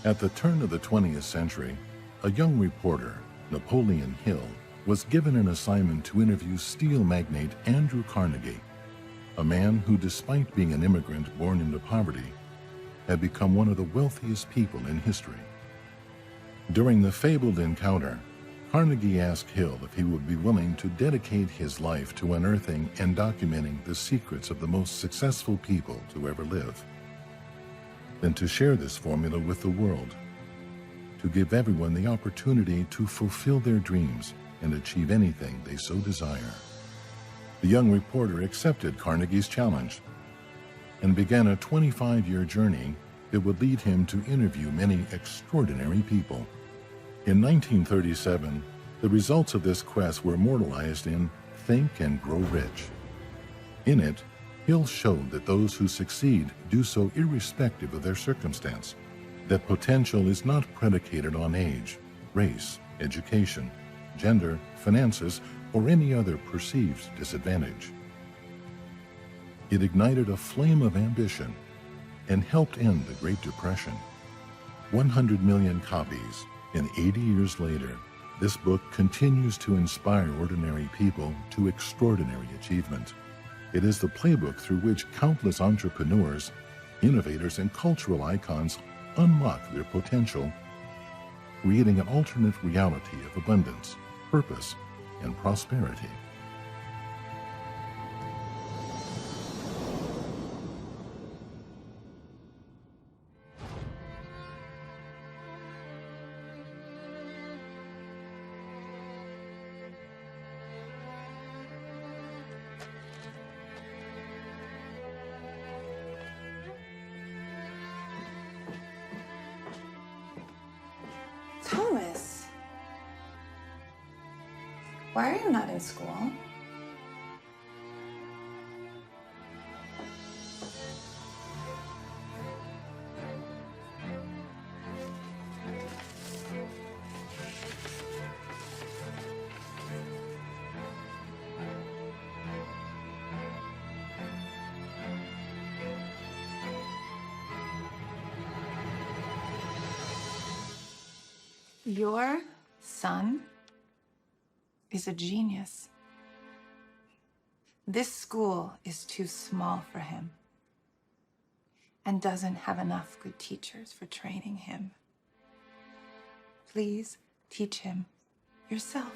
At the turn of the 20th century, a young reporter, Napoleon Hill, was given an assignment to interview steel magnate Andrew Carnegie, a man who, despite being an immigrant born into poverty, had become one of the wealthiest people in history. During the fabled encounter, Carnegie asked Hill if he would be willing to dedicate his life to unearthing and documenting the secrets of the most successful people to ever live, then to share this formula with the world, to give everyone the opportunity to fulfill their dreams and achieve anything they so desire. The young reporter accepted Carnegie's challenge and began a 25-year journey that would lead him to interview many extraordinary people. In 1937, the results of this quest were immortalized in Think and Grow Rich. In it, Hill showed that those who succeed do so irrespective of their circumstance, that potential is not predicated on age, race, education, gender, finances, or any other perceived disadvantage. It ignited a flame of ambition and helped end the Great Depression. 100 million copies, and 80 years later, this book continues to inspire ordinary people to extraordinary achievement. It is the playbook through which countless entrepreneurs, innovators, and cultural icons unlock their potential, creating an alternate reality of abundance, purpose, and prosperity. Thomas, why are you not in school? Your son is a genius. This school is too small for him and doesn't have enough good teachers for training him. Please teach him yourself.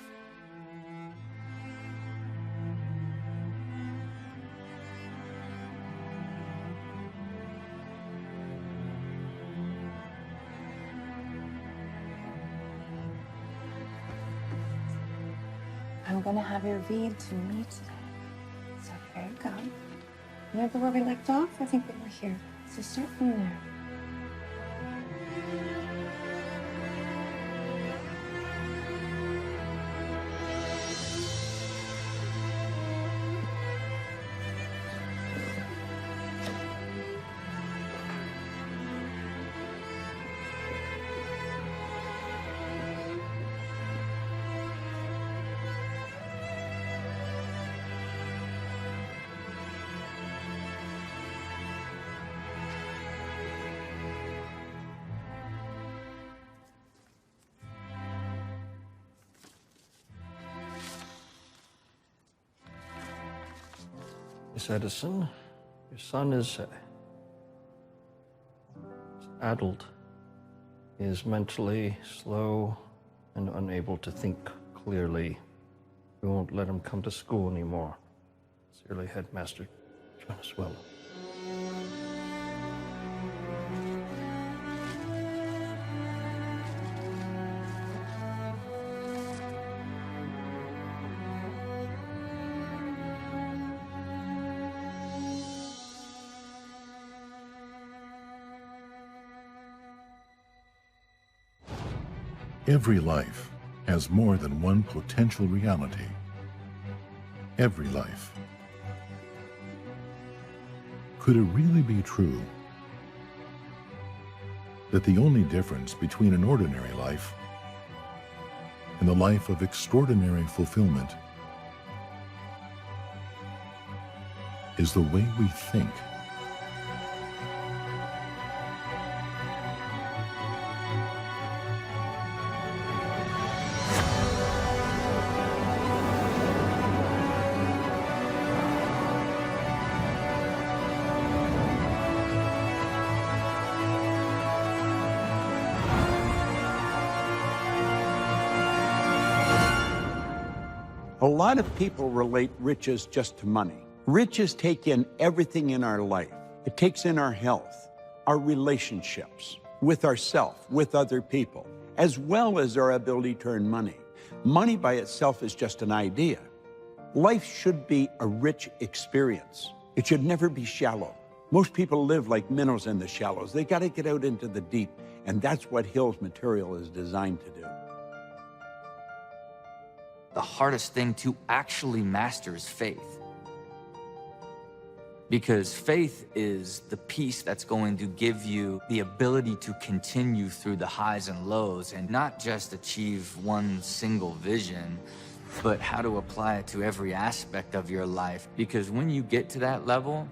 I'm gonna have you read to me today. So here you go. Remember where we left off? I think we were here. So start from there. Miss Edison, your son is adult. He is mentally slow and unable to think clearly. We won't let him come to school anymore. Sincerely, Headmaster Jonas Well. Every life has more than one potential reality. Every life. Could it really be true that the only difference between an ordinary life and the life of extraordinary fulfillment is the way we think. A lot of people relate riches just to money. Riches take in everything in our life. It takes in our health, our relationships, with ourselves, with other people, as well as our ability to earn money. Money by itself is just an idea. Life should be a rich experience. It should never be shallow. Most people live like minnows in the shallows. They got to get out into the deep, and that's what Hill's material is designed to do. The hardest thing to actually master is faith. Because faith is the piece that's going to give you the ability to continue through the highs and lows and not just achieve one single vision, but how to apply it to every aspect of your life. Because when you get to that level,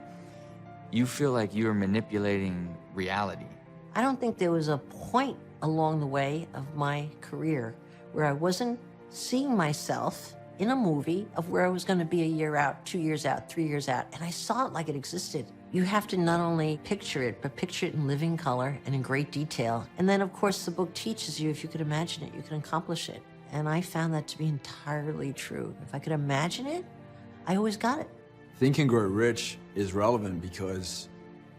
you feel like you're manipulating reality. I don't think there was a point along the way of my career where I wasn't seeing myself in a movie of where I was going to be a year out, 2 years out, 3 years out, and I saw it like it existed. You have to not only picture it, but picture it in living color and in great detail. And then, of course, the book teaches you if you could imagine it, you can accomplish it. And I found that to be entirely true. If I could imagine it, I always got it. Think and Grow Rich is relevant because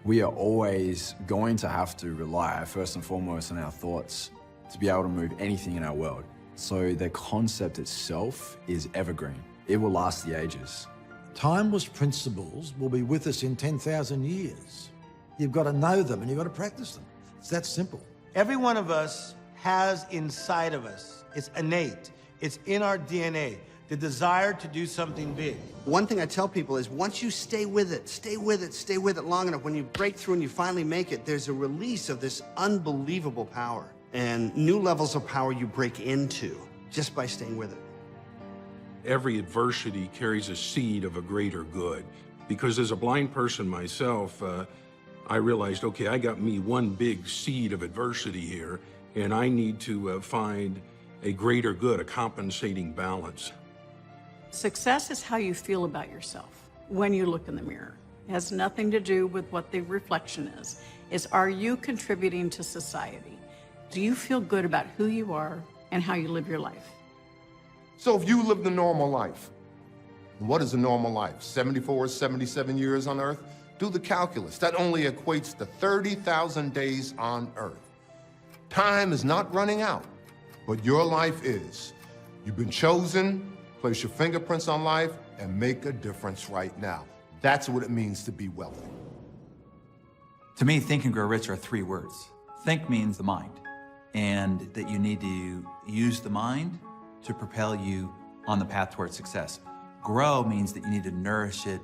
we are always going to have to rely, first and foremost, on our thoughts to be able to move anything in our world. So the concept itself is evergreen. It will last the ages. Timeless principles will be with us in 10,000 years. You've got to know them and you've got to practice them. It's that simple. Every one of us has inside of us, it's innate, it's in our DNA, the desire to do something big. One thing I tell people is once you stay with it, stay with it, stay with it long enough, when you break through and you finally make it, there's a release of this unbelievable power and new levels of power you break into just by staying with it. Every adversity carries a seed of a greater good. Because as a blind person myself, I realized, okay, I got me one big seed of adversity here, and I need to find a greater good, a compensating balance. Success is how you feel about yourself when you look in the mirror. It has nothing to do with what the reflection is. It's, are you contributing to society? Do you feel good about who you are and how you live your life? So if you lived a normal life, what is a normal life? 74, 77 years on Earth? Do the calculus. That only equates to 30,000 days on Earth. Time is not running out, but your life is. You've been chosen, place your fingerprints on life, and make a difference right now. That's what it means to be wealthy. To me, Think and Grow Rich are 3 words. Think means the mind, and that you need to use the mind to propel you on the path towards success. Grow means that you need to nourish it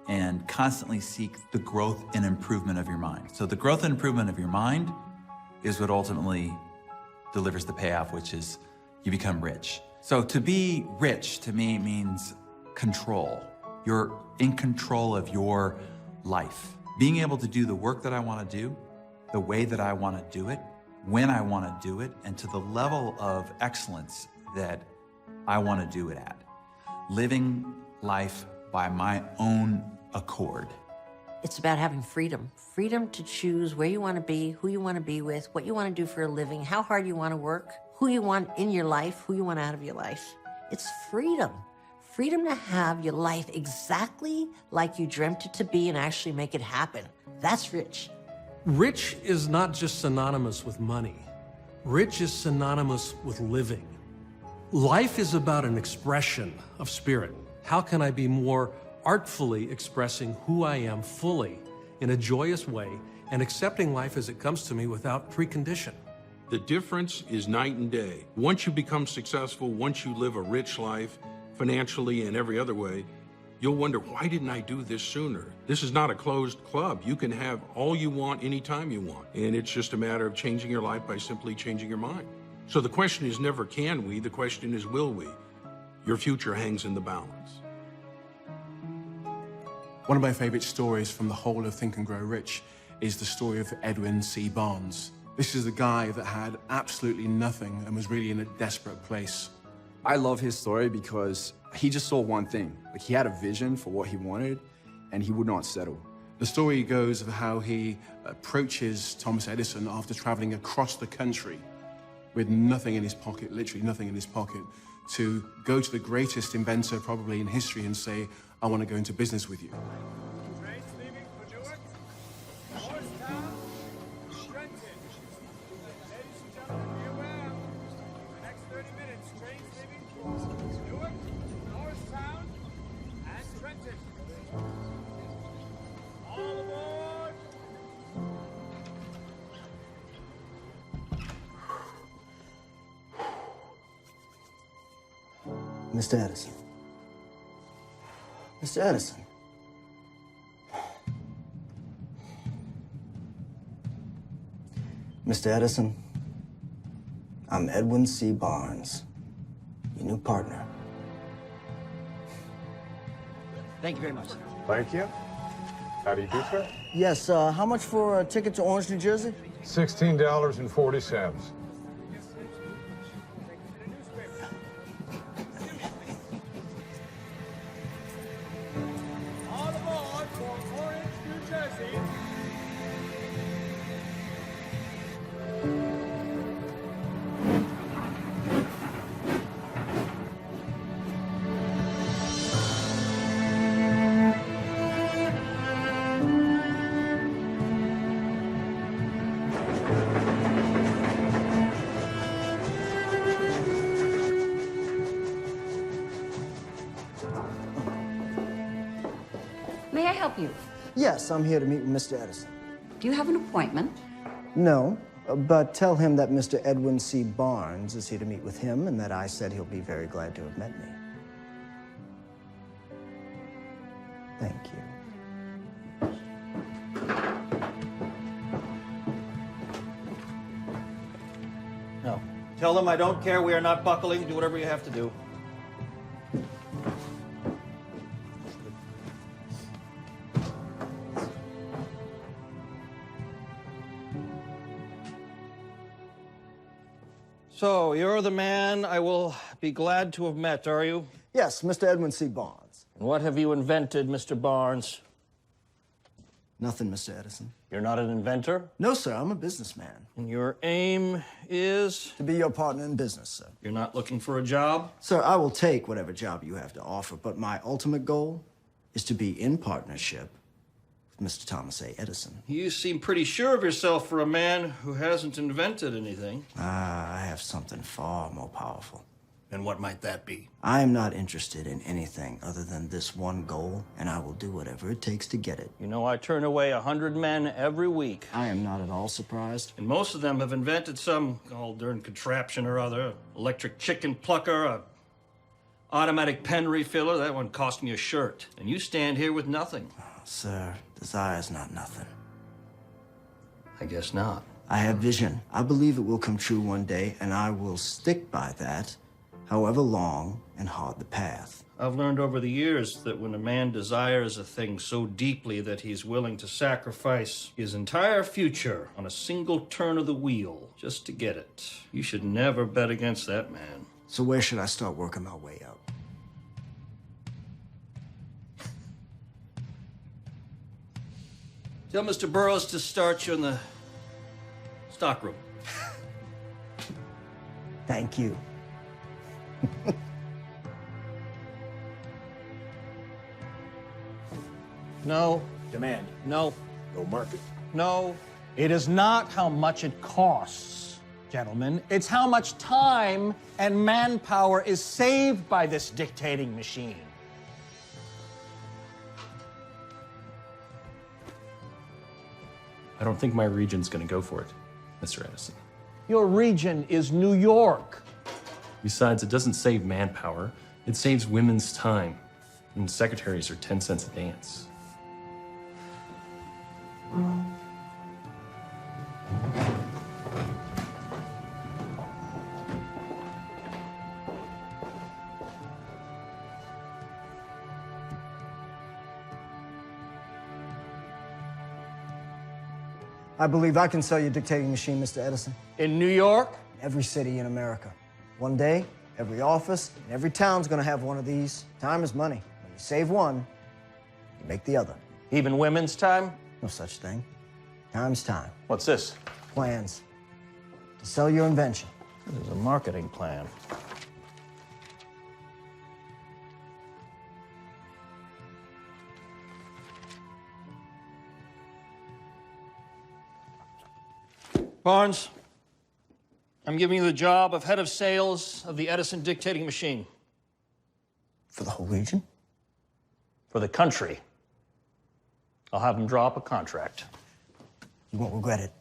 and constantly seek the growth and improvement of your mind. So the growth and improvement of your mind is what ultimately delivers the payoff, which is you become rich. So to be rich, to me, means control. You're in control of your life. Being able to do the work that I want to do, the way that I want to do it, when I want to do it, and to the level of excellence that I want to do it at. Living life by my own accord. It's about having freedom. Freedom to choose where you want to be, who you want to be with, what you want to do for a living, how hard you want to work, who you want in your life, who you want out of your life. It's freedom. Freedom to have your life exactly like you dreamt it to be and actually make it happen. That's rich. Rich is not just synonymous with money. Rich is synonymous with living. Life is about an expression of spirit. How can I be more artfully expressing who I am fully in a joyous way and accepting life as it comes to me without precondition? The difference is night and day. Once you become successful, once you live a rich life, financially and every other way, you'll wonder, why didn't I do this sooner? This is not a closed club. You can have all you want anytime you want. And it's just a matter of changing your life by simply changing your mind. So the question is never can we, the question is will we? Your future hangs in the balance. One of my favorite stories from the whole of Think and Grow Rich is the story of Edwin C. Barnes. This is a guy that had absolutely nothing and was really in a desperate place. I love his story because he just saw one thing. Like, he had a vision for what he wanted, and he would not settle. The story goes of how he approaches Thomas Edison after traveling across the country with nothing in his pocket, literally nothing in his pocket, to go to the greatest inventor probably in history and say, I want to go into business with you. Mr. Edison. Mr. Edison. Mr. Edison, I'm Edwin C. Barnes, your new partner. Thank you very much, sir. Thank you. How do you do, sir? Yes, how much for a ticket to Orange, New Jersey? $16.40. May I help you? Yes, I'm here to meet with Mr. Edison. Do you have an appointment? No, but tell him that Mr. Edwin C. Barnes is here to meet with him and that I said he'll be very glad to have met me. Thank you. No. Tell them I don't care. We are not buckling. Do whatever you have to do. So, you're the man I will be glad to have met, are you? Yes, Mr. Edwin C. Barnes. And what have you invented, Mr. Barnes? Nothing, Mr. Edison. You're not an inventor? No, sir, I'm a businessman. And your aim is? To be your partner in business, sir. You're not looking for a job? Sir, I will take whatever job you have to offer, but my ultimate goal is to be in partnership with Mr. Thomas A. Edison. You seem pretty sure of yourself for a man who hasn't invented anything. I have something far more powerful. And what might that be? I am not interested in anything other than this one goal, and I will do whatever it takes to get it. You know, I turn away 100 men every week. I am not at all surprised. And most of them have invented some darn contraption or other. Electric chicken plucker, a automatic pen refiller. That one cost me a shirt. And you stand here with nothing. Sir, desire is not nothing. I guess not. I have vision. I believe it will come true one day, and I will stick by that, however long and hard the path. I've learned over the years that when a man desires a thing so deeply that he's willing to sacrifice his entire future on a single turn of the wheel just to get it, you should never bet against that man. So where should I start working my way up? Tell Mr. Burroughs to start you in the stockroom. Thank you. No. Demand. No. No market. No. It is not how much it costs, gentlemen. It's how much time and manpower is saved by this dictating machine. I don't think my region's gonna go for it, Mr. Edison. Your region is New York. Besides, it doesn't save manpower, it saves women's time. And secretaries are 10 cents a dance. I believe I can sell you a dictating machine, Mr. Edison. In New York? Every city in America. One day, every office and every town's gonna have one of these. Time is money. When you save one, you make the other. Even women's time? No such thing. Time's time. What's this? Plans. To sell your invention. This is a marketing plan. Barnes, I'm giving you the job of head of sales of the Edison dictating machine. For the whole region? For the country. I'll have him draw up a contract. You won't regret it.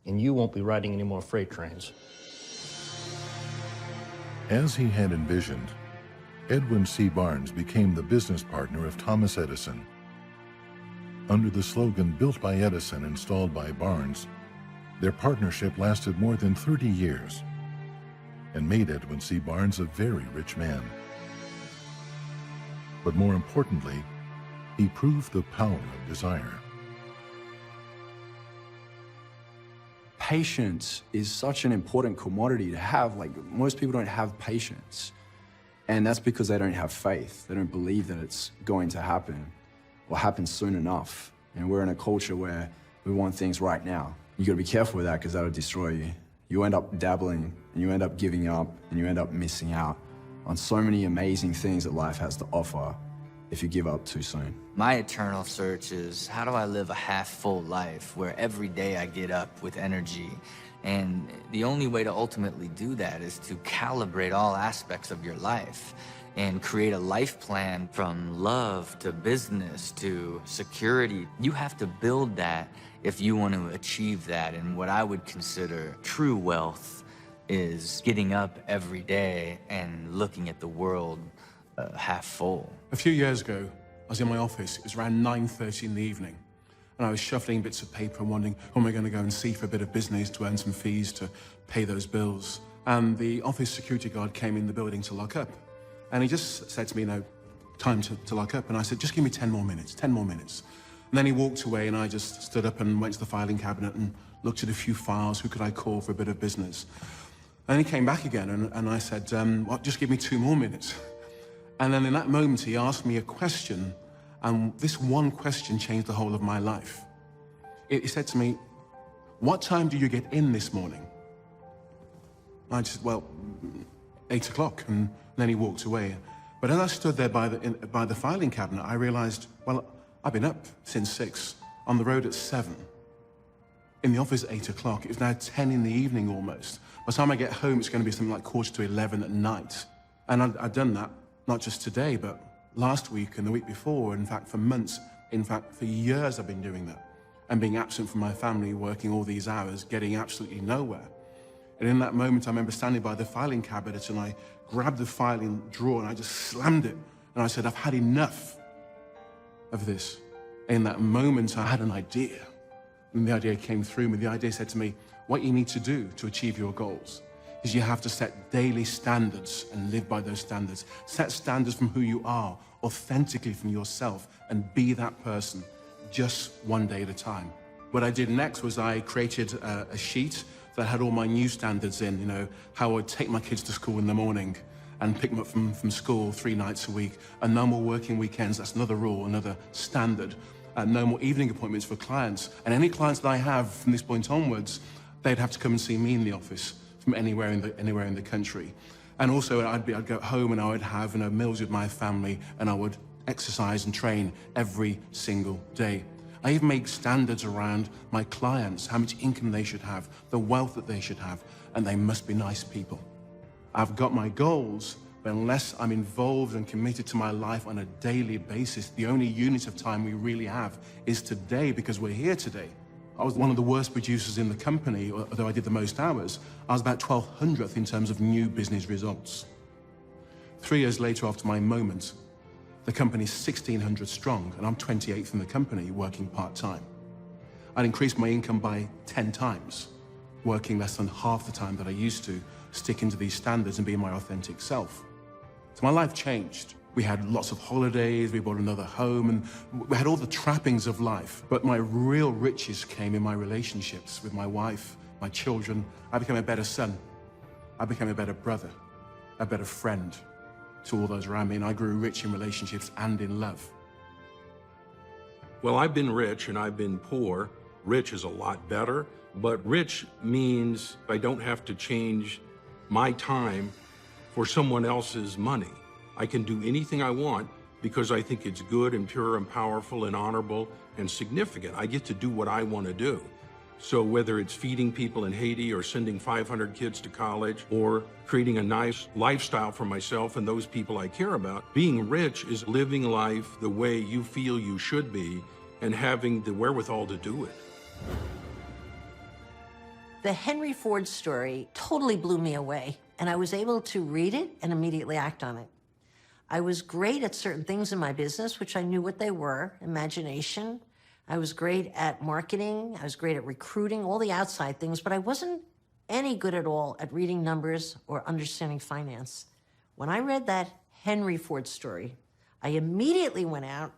And you won't be riding any more freight trains. As he had envisioned, Edwin C. Barnes became the business partner of Thomas Edison. Under the slogan "Built by Edison, installed by Barnes," their partnership lasted more than 30 years and made Edwin C. Barnes a very rich man. But more importantly, he proved the power of desire. Patience is such an important commodity to have. Like, most people don't have patience. And that's because they don't have faith. They don't believe that it's going to happen or happen soon enough. And we're in a culture where we want things right now. You gotta be careful with that because that'll destroy you. You end up dabbling and you end up giving up and you end up missing out on so many amazing things that life has to offer if you give up too soon. My eternal search is, how do I live a half-full life where every day I get up with energy? And the only way to ultimately do that is to calibrate all aspects of your life and create a life plan from love to business to security. You have to build that if you want to achieve that. And what I would consider true wealth is getting up every day and looking at the world half full. A few years ago, I was in my office. It was around 9:30 in the evening. And I was shuffling bits of paper and wondering, who am I going to go and see for a bit of business to earn some fees to pay those bills? And the office security guard came in the building to lock up. And he just said to me, time to lock up. And I said, just give me 10 more minutes, 10 more minutes. And then he walked away and I just stood up and went to the filing cabinet and looked at a few files. Who could I call for a bit of business? And he came back again and I said, well, just give me 2 more minutes. And then in that moment, he asked me a question, and this one question changed the whole of my life. He said to me, what time do you get in this morning? I just said, well, 8 o'clock, and then he walked away. But as I stood there by the filing cabinet, I realized, well, I've been up since 6, on the road at 7, in the office at 8 o'clock. It's now 10 in the evening almost. By the time I get home, it's going to be something like 10:45 at night. And I'd done that, not just today, but last week and the week before. In fact, for months, in fact, for years I've been doing that. And being absent from my family, working all these hours, getting absolutely nowhere. And in that moment, I remember standing by the filing cabinet and I grabbed the filing drawer and I just slammed it. And I said, I've had enough of this. In that moment, I had an idea. And the idea came through me. The idea said to me, what you need to do to achieve your goals is you have to set daily standards and live by those standards. Set standards from who you are, authentically from yourself, and be that person, just one day at a time. What I did next was I created a sheet that had all my new standards in, you know, how I would take my kids to school in the morning and pick them up from school 3 nights a week, and no more working weekends. That's another rule, another standard. No more evening appointments for clients. And any clients that I have from this point onwards, they'd have to come and see me in the office from anywhere in the country. And also I'd go home and I would have meals with my family, and I would exercise and train every single day. I even make standards around my clients, how much income they should have, the wealth that they should have, and they must be nice people. I've got my goals, but unless I'm involved and committed to my life on a daily basis, the only unit of time we really have is today, because we're here today. I was one of the worst producers in the company, although I did the most hours. I was about 1200th in terms of new business results. 3 years later, after my moment, the company's 1600 strong, and I'm 28th in the company, working part-time. I'd increased my income by 10 times, working less than half the time that I used to, sticking to these standards and being my authentic self. So my life changed. We had lots of holidays, we bought another home, and we had all the trappings of life. But my real riches came in my relationships with my wife, my children. I became a better son. I became a better brother, a better friend to all those around me, and I grew rich in relationships and in love. Well, I've been rich and I've been poor. Rich is a lot better, but rich means I don't have to change my time for someone else's money. I can do anything I want because I think it's good and pure and powerful and honorable and significant. I get to do what I want to do. So whether it's feeding people in Haiti or sending 500 kids to college or creating a nice lifestyle for myself and those people I care about, being rich is living life the way you feel you should be and having the wherewithal to do it. The Henry Ford story totally blew me away, and I was able to read it and immediately act on it. I was great at certain things in my business, which I knew what they were, imagination. I was great at marketing. I was great at recruiting, all the outside things, but I wasn't any good at all at reading numbers or understanding finance. When I read that Henry Ford story, I immediately went out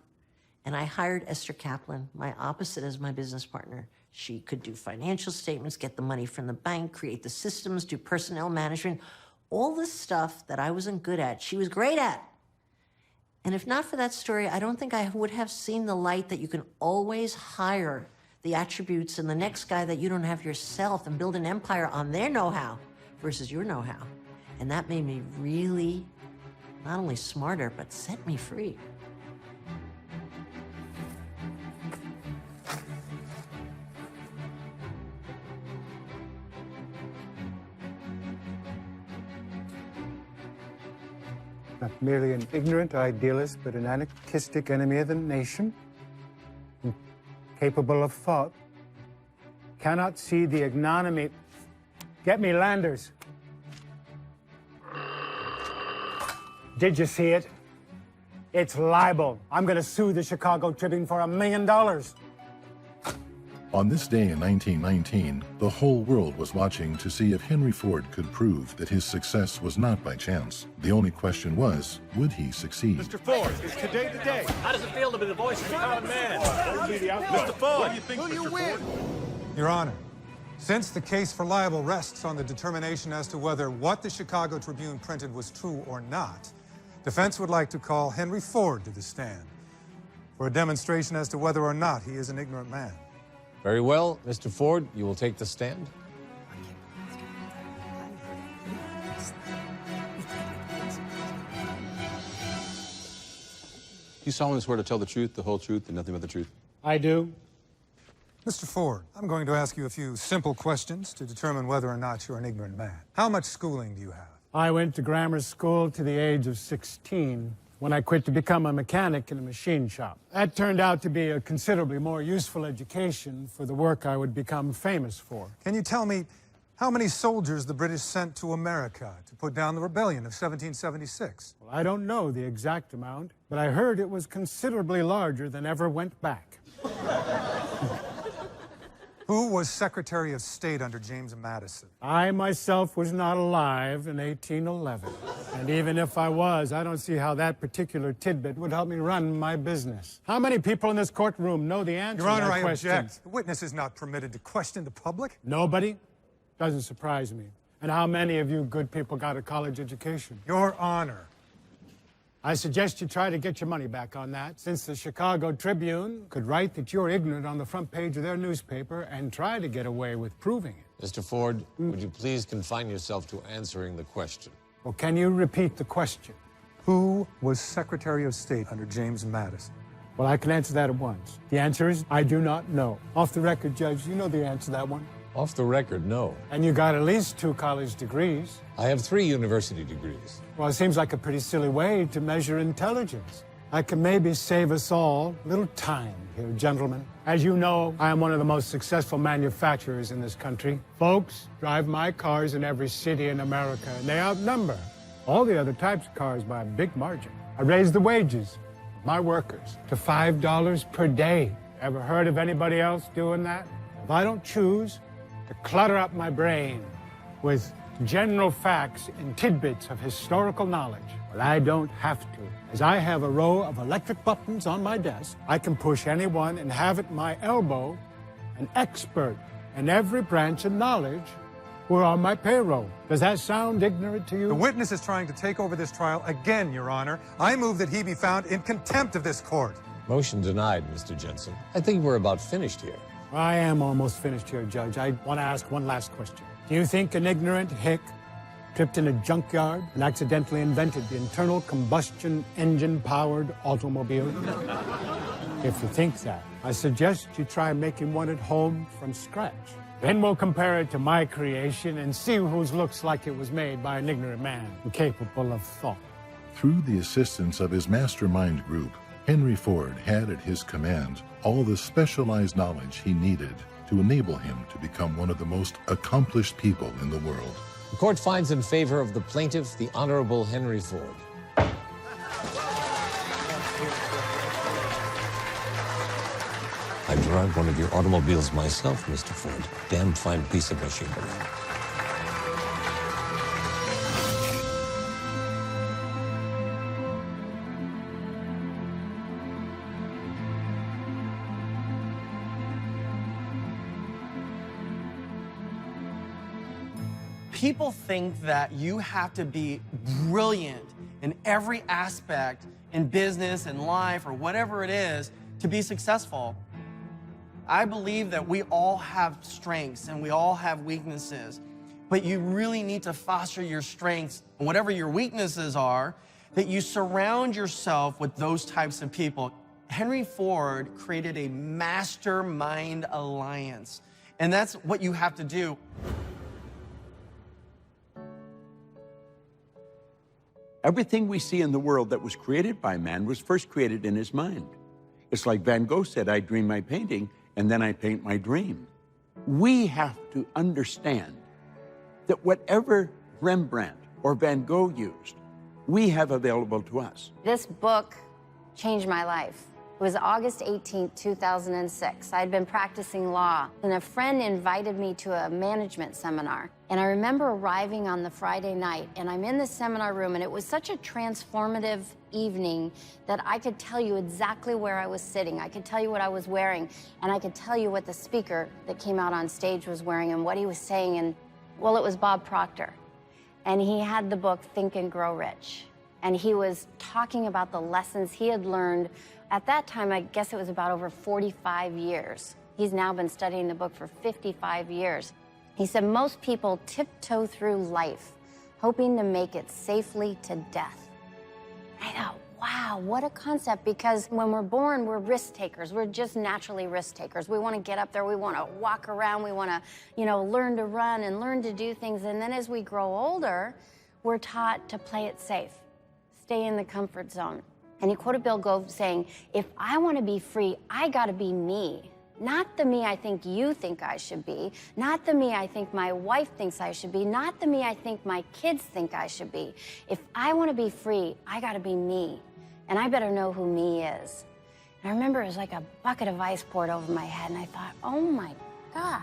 and I hired Esther Kaplan, my opposite as my business partner. She could do financial statements, get the money from the bank, create the systems, do personnel management, all this stuff that I wasn't good at, she was great at. And if not for that story, I don't think I would have seen the light that you can always hire the attributes in the next guy that you don't have yourself and build an empire on their know-how versus your know-how. And that made me really, not only smarter, but set me free. Not merely an ignorant idealist, but an anarchistic enemy of the nation, capable of thought, cannot see the ignominy. Get me Landers. Did you see it? It's libel. I'm going to sue the Chicago Tribune for $1 million. On this day in 1919, the whole world was watching to see if Henry Ford could prove that his success was not by chance. The only question was, would he succeed? Mr. Ford, is today the day? How does it feel to be the voice of the common man? Mr. Ford, what do you think, Mr. Ford? Your Honor, since the case for libel rests on the determination as to whether what the Chicago Tribune printed was true or not, defense would like to call Henry Ford to the stand for a demonstration as to whether or not he is an ignorant man. Very well, Mr. Ford, you will take the stand. You solemnly swear to tell the truth, the whole truth, and nothing but the truth? I do. Mr. Ford, I'm going to ask you a few simple questions to determine whether or not you're an ignorant man. How much schooling do you have? I went to grammar school to the age of 16 when I quit to become a mechanic in a machine shop. That turned out to be a considerably more useful education for the work I would become famous for. Can you tell me how many soldiers the British sent to America to put down the rebellion of 1776? Well, I don't know the exact amount, but I heard it was considerably larger than ever went back. Who was Secretary of State under James Madison? I myself was not alive in 1811. And even if I was, I don't see how that particular tidbit would help me run my business. How many people in this courtroom know the answer Your Honor, to that I question? object. The witness is not permitted to question the public. Nobody? Doesn't surprise me. And how many of you good people got a college education? Your Honor. I suggest you try to get your money back on that, since the Chicago Tribune could write that you're ignorant on the front page of their newspaper and try to get away with proving it. Mr. Ford, would you please confine yourself to answering the question? Well, can you repeat the question? Who was Secretary of State under James Madison? Well, I can answer that at once. The answer is, I do not know. Off the record, Judge, you know the answer to that one. Off the record, no. And you got at least 2 college degrees. I have 3 university degrees. Well, it seems like a pretty silly way to measure intelligence. I can maybe save us all a little time here, gentlemen. As you know, I am one of the most successful manufacturers in this country. Folks drive my cars in every city in America, and they outnumber all the other types of cars by a big margin. I raised the wages of my workers to $5 per day. Ever heard of anybody else doing that? If I don't choose to clutter up my brain with general facts and tidbits of historical knowledge. But I don't have to. As I have a row of electric buttons on my desk, I can push anyone and have at my elbow an expert in every branch of knowledge who are on my payroll. Does that sound ignorant to you? The witness is trying to take over this trial again, Your Honor. I move that he be found in contempt of this court. Motion denied, Mr. Jensen. I think we're about finished here. I am almost finished here, Judge. I want to ask one last question. Do you think an ignorant hick tripped in a junkyard and accidentally invented the internal combustion engine-powered automobile? If you think that, I suggest you try making one at home from scratch. Then we'll compare it to my creation and see whose looks like it was made by an ignorant man incapable of thought. Through the assistance of his mastermind group, Henry Ford had at his command all the specialized knowledge he needed to enable him to become one of the most accomplished people in the world. The court finds in favor of the plaintiff, the Honorable Henry Ford. I drive one of your automobiles myself, Mr. Ford. Damn fine piece of machinery. People think that you have to be brilliant in every aspect in business and life or whatever it is to be successful. I believe that we all have strengths and we all have weaknesses, but you really need to foster your strengths and whatever your weaknesses are, that you surround yourself with those types of people. Henry Ford created a mastermind alliance, and that's what you have to do. Everything we see in the world that was created by man was first created in his mind. It's like Van Gogh said, I dream my painting, and then I paint my dream. We have to understand that whatever Rembrandt or Van Gogh used, we have available to us. This book changed my life. It was August 18, 2006. I'd been practicing law, and a friend invited me to a management seminar. And I remember arriving on the Friday night, and I'm in the seminar room, and it was such a transformative evening that I could tell you exactly where I was sitting. I could tell you what I was wearing, and I could tell you what the speaker that came out on stage was wearing and what he was saying. And, well, it was Bob Proctor. And he had the book Think and Grow Rich. And he was talking about the lessons he had learned. At that time, I guess it was about over 45 years. He's now been studying the book for 55 years. He said most people tiptoe through life, hoping to make it safely to death. I thought, wow, what a concept, because when we're born, we're risk takers. We're just naturally risk takers. We want to get up there, we want to walk around, we want to, learn to run and learn to do things. And then as we grow older, we're taught to play it safe, stay in the comfort zone. And he quoted Bill Gove saying, if I want to be free, I got to be me. Not the me I think you think I should be, not the me I think my wife thinks I should be, not the me I think my kids think I should be. If I want to be free, I got to be me. And I better know who me is. And I remember it was like a bucket of ice poured over my head, and I thought, oh my God,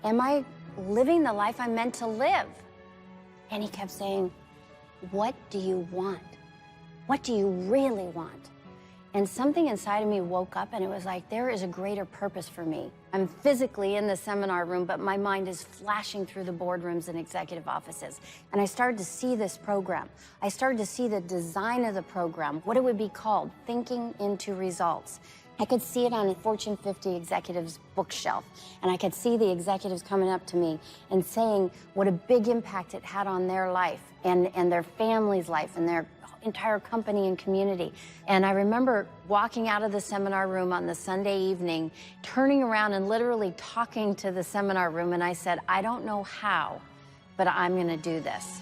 am I living the life I'm meant to live? And he kept saying, what do you want? What do you really want? And something inside of me woke up, and it was like, there is a greater purpose for me. I'm physically in the seminar room, but my mind is flashing through the boardrooms and executive offices. And I started to see this program. I started to see the design of the program, what it would be called, Thinking into Results. I could see it on a Fortune 50 executives bookshelf, and I could see the executives coming up to me and saying what a big impact it had on their life and their family's life and their entire company and community. And I remember walking out of the seminar room on the Sunday evening, turning around and literally talking to the seminar room, and I said, I don't know how, but I'm going to do this.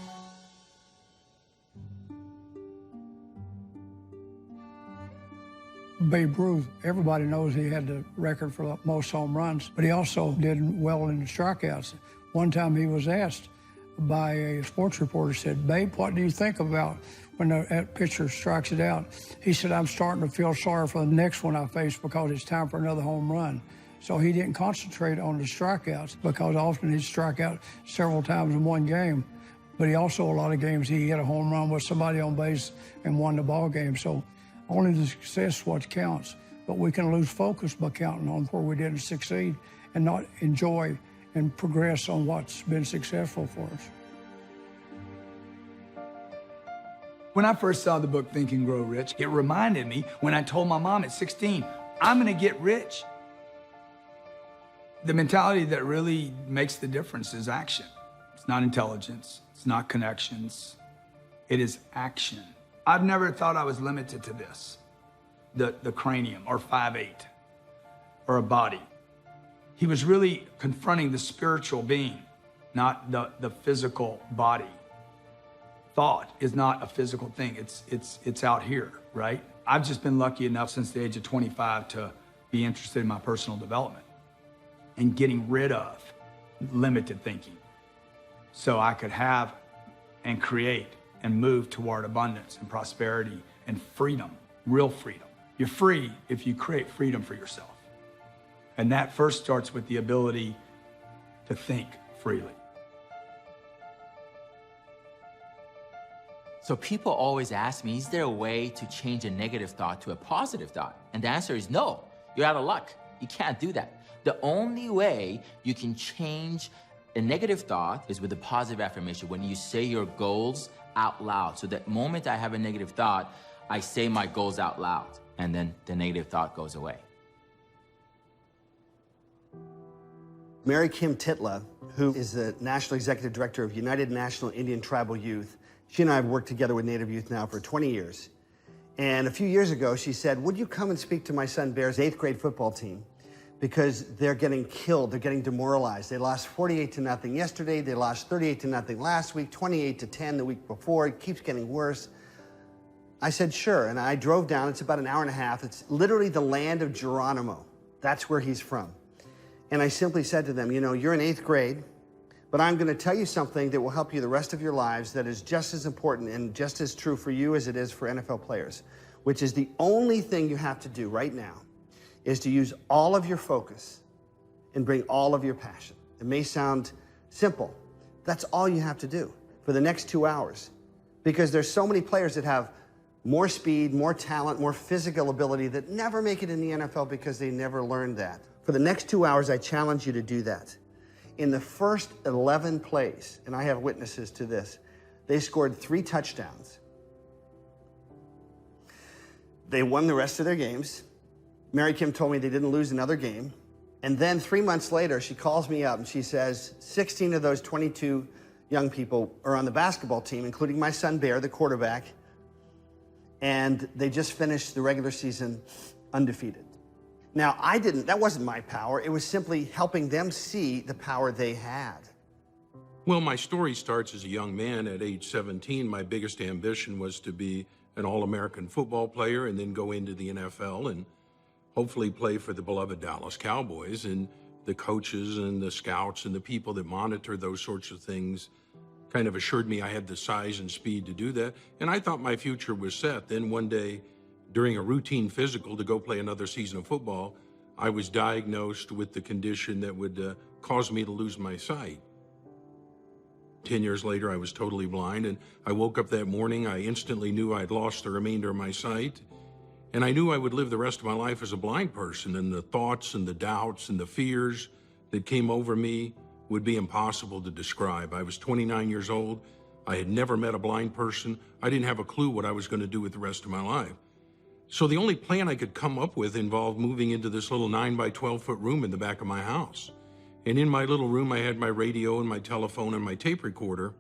Babe Ruth, everybody knows he had the record for the most home runs, but he also did well in the strikeouts. One time he was asked by a sports reporter, said, Babe, what do you think about when that pitcher strikes it out? He said, I'm starting to feel sorry for the next one I face because it's time for another home run. So he didn't concentrate on the strikeouts because often he'd strike out several times in one game. But he also, a lot of games, he hit a home run with somebody on base and won the ball game. So only the success is what counts. But we can lose focus by counting on where we didn't succeed and not enjoy and progress on what's been successful for us. When I first saw the book Think and Grow Rich, it reminded me when I told my mom at 16, I'm gonna get rich. The mentality that really makes the difference is action. It's not intelligence, it's not connections, it is action. I've never thought I was limited to this, the cranium, or 5'8", or a body. He was really confronting the spiritual being, not the physical body. Thought is not a physical thing, it's out here, right? I've just been lucky enough since the age of 25 to be interested in my personal development and getting rid of limited thinking so I could have and create and move toward abundance and prosperity and freedom, real freedom. You're free if you create freedom for yourself. And that first starts with the ability to think freely. So people always ask me, is there a way to change a negative thought to a positive thought? And the answer is no. You're out of luck. You can't do that. The only way you can change a negative thought is with a positive affirmation, when you say your goals out loud. So that moment I have a negative thought, I say my goals out loud, and then the negative thought goes away. Mary Kim Titla, who is the National Executive Director of United National Indian Tribal Youth, she and I have worked together with Native youth now for 20 years. And a few years ago, she said, would you come and speak to my son Bear's 8th grade football team? Because they're getting killed, they're getting demoralized. They lost 48-0 yesterday, they lost 38-0 last week, 28-10 the week before, it keeps getting worse. I said, sure, and I drove down, it's about an hour and a half. It's literally the land of Geronimo. That's where he's from. And I simply said to them, you know, you're in 8th grade, but I'm gonna tell you something that will help you the rest of your lives that is just as important and just as true for you as it is for NFL players, which is the only thing you have to do right now is to use all of your focus and bring all of your passion. It may sound simple. That's all you have to do for the next 2 hours, because there's so many players that have more speed, more talent, more physical ability that never make it in the NFL because they never learned that. For the next 2 hours, I challenge you to do that. In the first 11 plays, and I have witnesses to this, they scored 3 touchdowns. They won the rest of their games. Mary Kim told me they didn't lose another game. And then 3 months later, she calls me up and she says, 16 of those 22 young people are on the basketball team, including my son Bear, the quarterback. And they just finished the regular season undefeated. Now, that wasn't my power. It was simply helping them see the power they had. Well, my story starts as a young man. At age 17, my biggest ambition was to be an All-American football player and then go into the NFL and hopefully play for the beloved Dallas Cowboys. And the coaches and the scouts and the people that monitor those sorts of things kind of assured me I had the size and speed to do that. And I thought my future was set. Then one day, during a routine physical to go play another season of football, I was diagnosed with the condition that would cause me to lose my sight. 10 years later, I was totally blind, and I woke up that morning, I instantly knew I'd lost the remainder of my sight, and I knew I would live the rest of my life as a blind person, and the thoughts and the doubts and the fears that came over me would be impossible to describe. I was 29 years old. I had never met a blind person. I didn't have a clue what I was going to do with the rest of my life. So the only plan I could come up with involved moving into this little 9 by 12 foot room in the back of my house. And in my little room, I had my radio and my telephone and my tape recorder.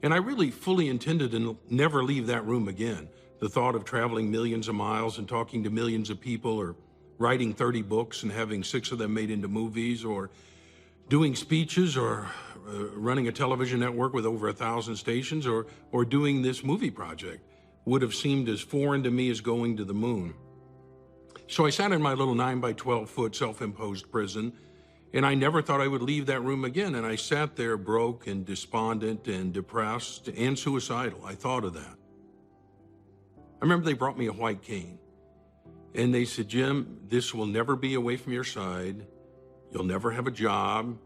And I really fully intended to never leave that room again. The thought of traveling millions of miles and talking to millions of people, or writing 30 books and having 6 of them made into movies, or doing speeches, or running a television network with over 1,000 stations, or doing this movie project would have seemed as foreign to me as going to the moon. So I sat in my little 9 by 12 foot self-imposed prison, and I never thought I would leave that room again. And I sat there broke and despondent and depressed and suicidal. I thought of that. I remember they brought me a white cane, and they said, Jim, this will never be away from your side. You'll never have a job.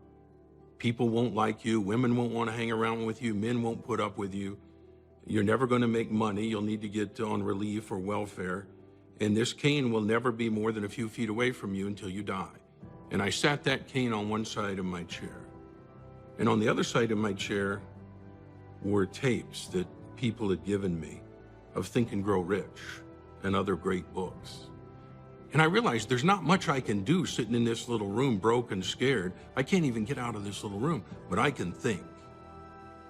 People won't like you, women won't want to hang around with you, men won't put up with you. You're never going to make money. You'll need to get on relief or welfare. And this cane will never be more than a few feet away from you until you die. And I sat that cane on one side of my chair. And on the other side of my chair were tapes that people had given me of Think and Grow Rich and other great books. And I realized there's not much I can do sitting in this little room, broke and scared. I can't even get out of this little room, but I can think.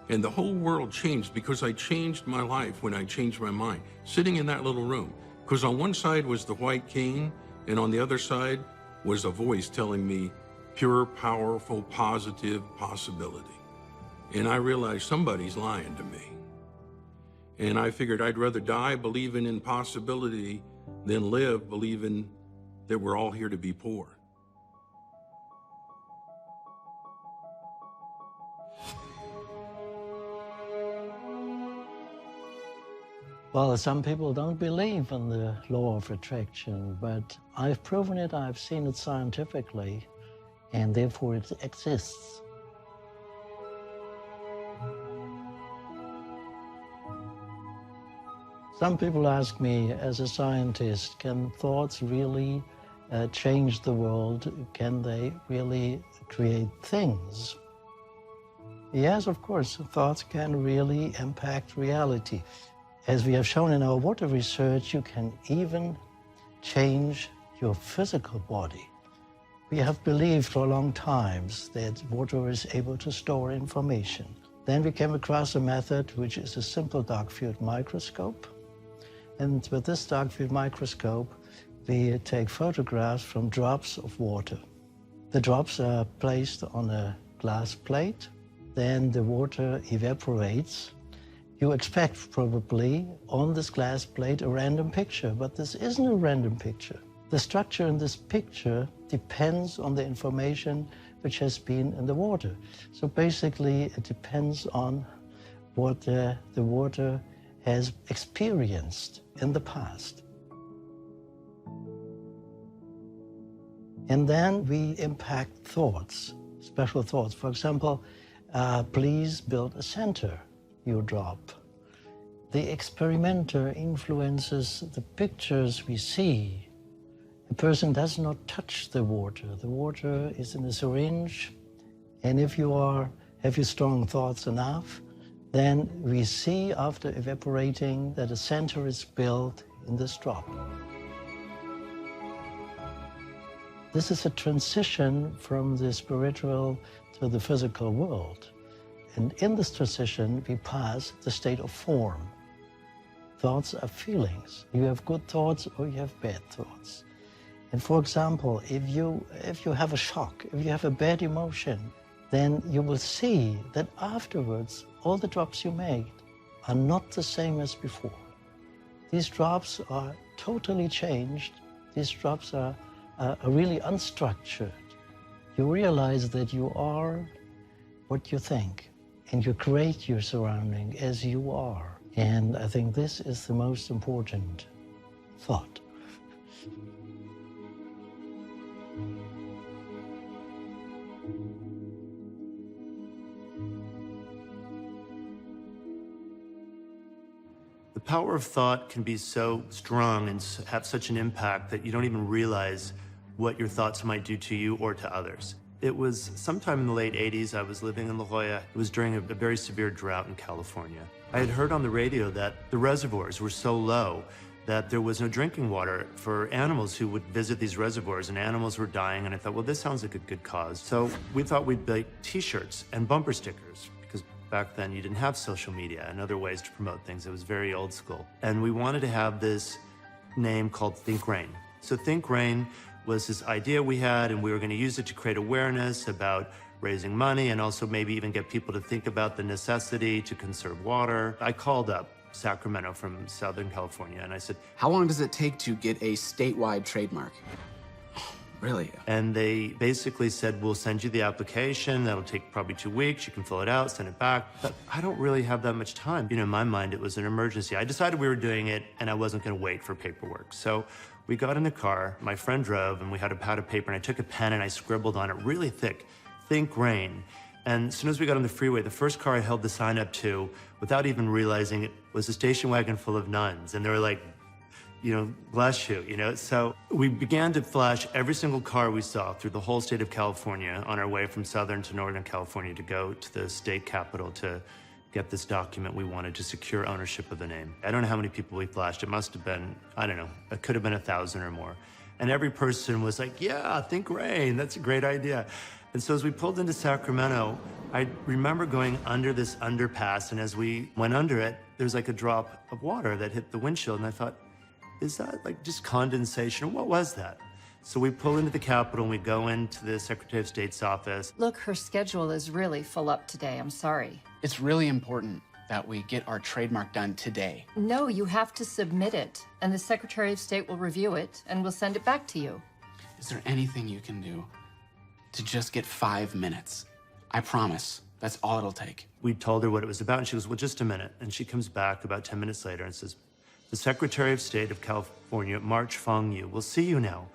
And the whole world changed because I changed my life when I changed my mind, sitting in that little room. Because on one side was the white cane, and on the other side was a voice telling me pure, powerful, positive possibility. And I realized somebody's lying to me. And I figured I'd rather die believing in possibility than live believing that we're all here to be poor. Well, some people don't believe in the law of attraction, but I've proven it, I've seen it scientifically, and therefore it exists. Some people ask me, as a scientist, can thoughts really change the world? Can they really create things? Yes, of course, thoughts can really impact reality. As we have shown in our water research, you can even change your physical body. We have believed for a long time that water is able to store information. Then we came across a method which is a simple dark field microscope. And with this dark field microscope, we take photographs from drops of water. The drops are placed on a glass plate. Then the water evaporates. You expect probably on this glass plate a random picture, but this isn't a random picture. The structure in this picture depends on the information which has been in the water. So basically it depends on what the water has experienced in the past. And then we impact thoughts, special thoughts. For example, please build a center, you drop. The experimenter influences the pictures we see. A person does not touch the water. The water is in a syringe, and if you have your strong thoughts enough, then we see after evaporating that a center is built in this drop. This is a transition from the spiritual to the physical world. And in this transition, we pass the state of form. Thoughts are feelings. You have good thoughts or you have bad thoughts. And for example, if you have a shock, if you have a bad emotion, then you will see that afterwards, all the drops you made are not the same as before. These drops are totally changed. These drops are really unstructured. You realize that you are what you think, and you create your surrounding as you are. And I think this is the most important thought. The power of thought can be so strong and have such an impact that you don't even realize what your thoughts might do to you or to others. It was sometime in the late 80s, I was living in La Jolla. It was during a very severe drought in California. I had heard on the radio that the reservoirs were so low that there was no drinking water for animals who would visit these reservoirs, and animals were dying, and I thought, well, this sounds like a good cause. So we thought we'd make t-shirts and bumper stickers, because back then you didn't have social media and other ways to promote things. It was very old school. And we wanted to have this name called Think Rain. So Think Rain was this idea we had, and we were going to use it to create awareness about raising money and also maybe even get people to think about the necessity to conserve water. I called up Sacramento from Southern California and I said, how long does it take to get a statewide trademark? Really? And they basically said, we'll send you the application. That'll take probably 2 weeks. You can fill it out, send it back. But I don't really have that much time. You know, in my mind, it was an emergency. I decided we were doing it and I wasn't going to wait for paperwork. So we got in the car, my friend drove, and we had a pad of paper, and I took a pen and I scribbled on it really thick, Think Rain. And as soon as we got on the freeway, the first car I held the sign up to, without even realizing it, was a station wagon full of nuns. And they were like, you know, bless you, you know? So we began to flash every single car we saw through the whole state of California on our way from Southern to Northern California to go to the state capitol to get this document we wanted to secure ownership of the name. I don't know how many people we flashed. It must have been, I don't know, it could have been 1,000 or more. And every person was like, yeah, think rain, that's a great idea. And so as we pulled into Sacramento, I remember going under this underpass, and as we went under it, there's like a drop of water that hit the windshield, and I thought, is that like just condensation? What was that? So we pull into the Capitol and we go into the Secretary of State's office. Look, her schedule is really full up today. I'm sorry. It's really important that we get our trademark done today. No, you have to submit it, and the Secretary of State will review it, and we'll send it back to you. Is there anything you can do to just get 5 minutes? I promise. That's all it'll take. We told her what it was about, and she goes, well, just a minute. And she comes back about 10 minutes later and says, the Secretary of State of California, March Fong Yu, will see you now.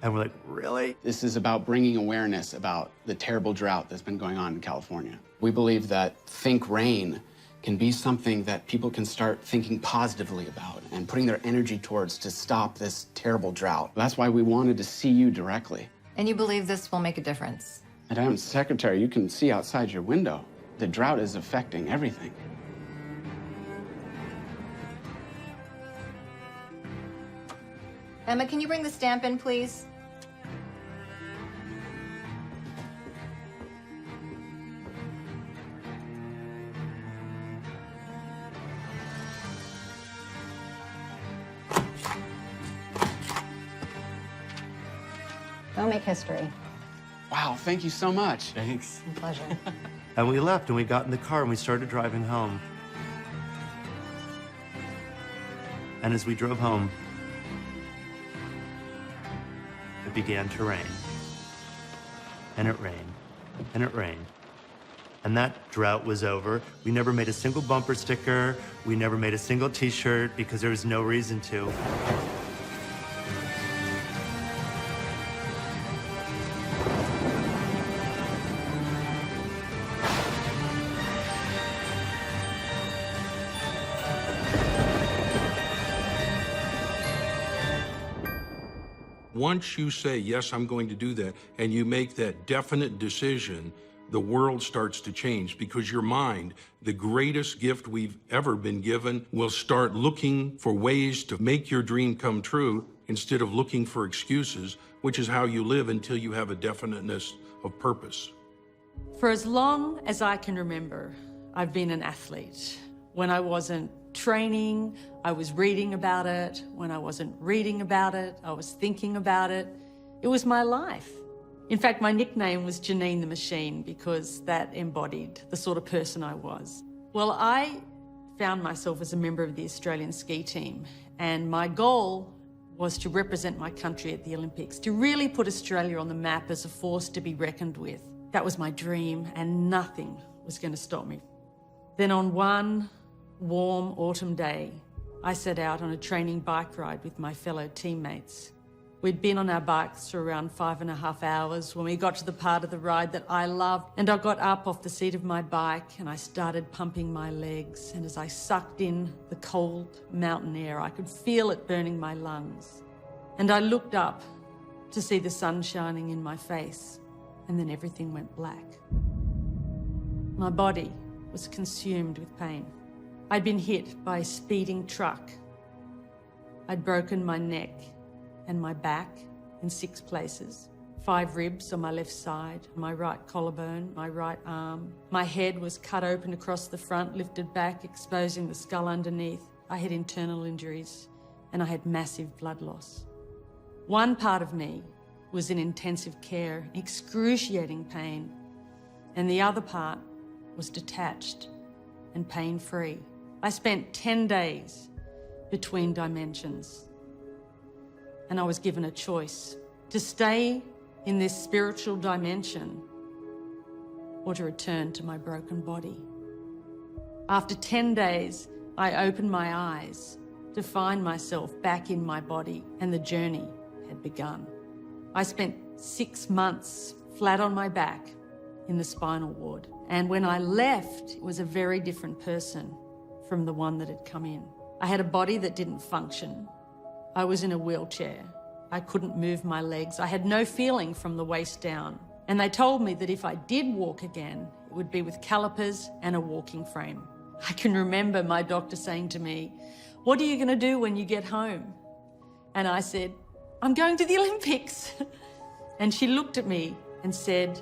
And we're like, really? This is about bringing awareness about the terrible drought that's been going on in California. We believe that Think Rain can be something that people can start thinking positively about and putting their energy towards to stop this terrible drought. That's why we wanted to see you directly. And you believe this will make a difference? Madam Secretary, you can see outside your window. The drought is affecting everything. Emma, can you bring the stamp in, please? Go make history. Wow, thank you so much. Thanks. My pleasure. And we left and we got in the car and we started driving home. And as we drove home, it began to rain. And it rained. And it rained. And that drought was over. We never made a single bumper sticker. We never made a single t-shirt because there was no reason to. Once you say, yes, I'm going to do that, and you make that definite decision, the world starts to change because your mind, the greatest gift we've ever been given, will start looking for ways to make your dream come true instead of looking for excuses, which is how you live until you have a definiteness of purpose. For as long as I can remember, I've been an athlete. When I wasn't training, I was reading about it. When I wasn't reading about it, I was thinking about it. It was my life. In fact, my nickname was Janine the Machine because that embodied the sort of person I was. Well, I found myself as a member of the Australian ski team, and my goal was to represent my country at the Olympics, to really put Australia on the map as a force to be reckoned with. That was my dream, and nothing was going to stop me. Then on one warm autumn day, I set out on a training bike ride with my fellow teammates. We'd been on our bikes for around 5.5 hours when we got to the part of the ride that I loved, and I got up off the seat of my bike and I started pumping my legs, and as I sucked in the cold mountain air, I could feel it burning my lungs. And I looked up to see the sun shining in my face, and then everything went black. My body was consumed with pain. I'd been hit by a speeding truck. I'd broken my neck and my back in 6 places, 5 ribs on my left side, my right collarbone, my right arm. My head was cut open across the front, lifted back, exposing the skull underneath. I had internal injuries, and I had massive blood loss. One part of me was in intensive care, excruciating pain, and the other part was detached and pain-free. I spent 10 days between dimensions, and I was given a choice to stay in this spiritual dimension or to return to my broken body. After 10 days, I opened my eyes to find myself back in my body, and the journey had begun. I spent 6 months flat on my back in the spinal ward. And when I left, it was a very different person from the one that had come in. I had a body that didn't function. I was in a wheelchair. I couldn't move my legs. I had no feeling from the waist down. And they told me that if I did walk again, it would be with calipers and a walking frame. I can remember my doctor saying to me, "What are you going to do when you get home?" And I said, "I'm going to the Olympics." And she looked at me and said,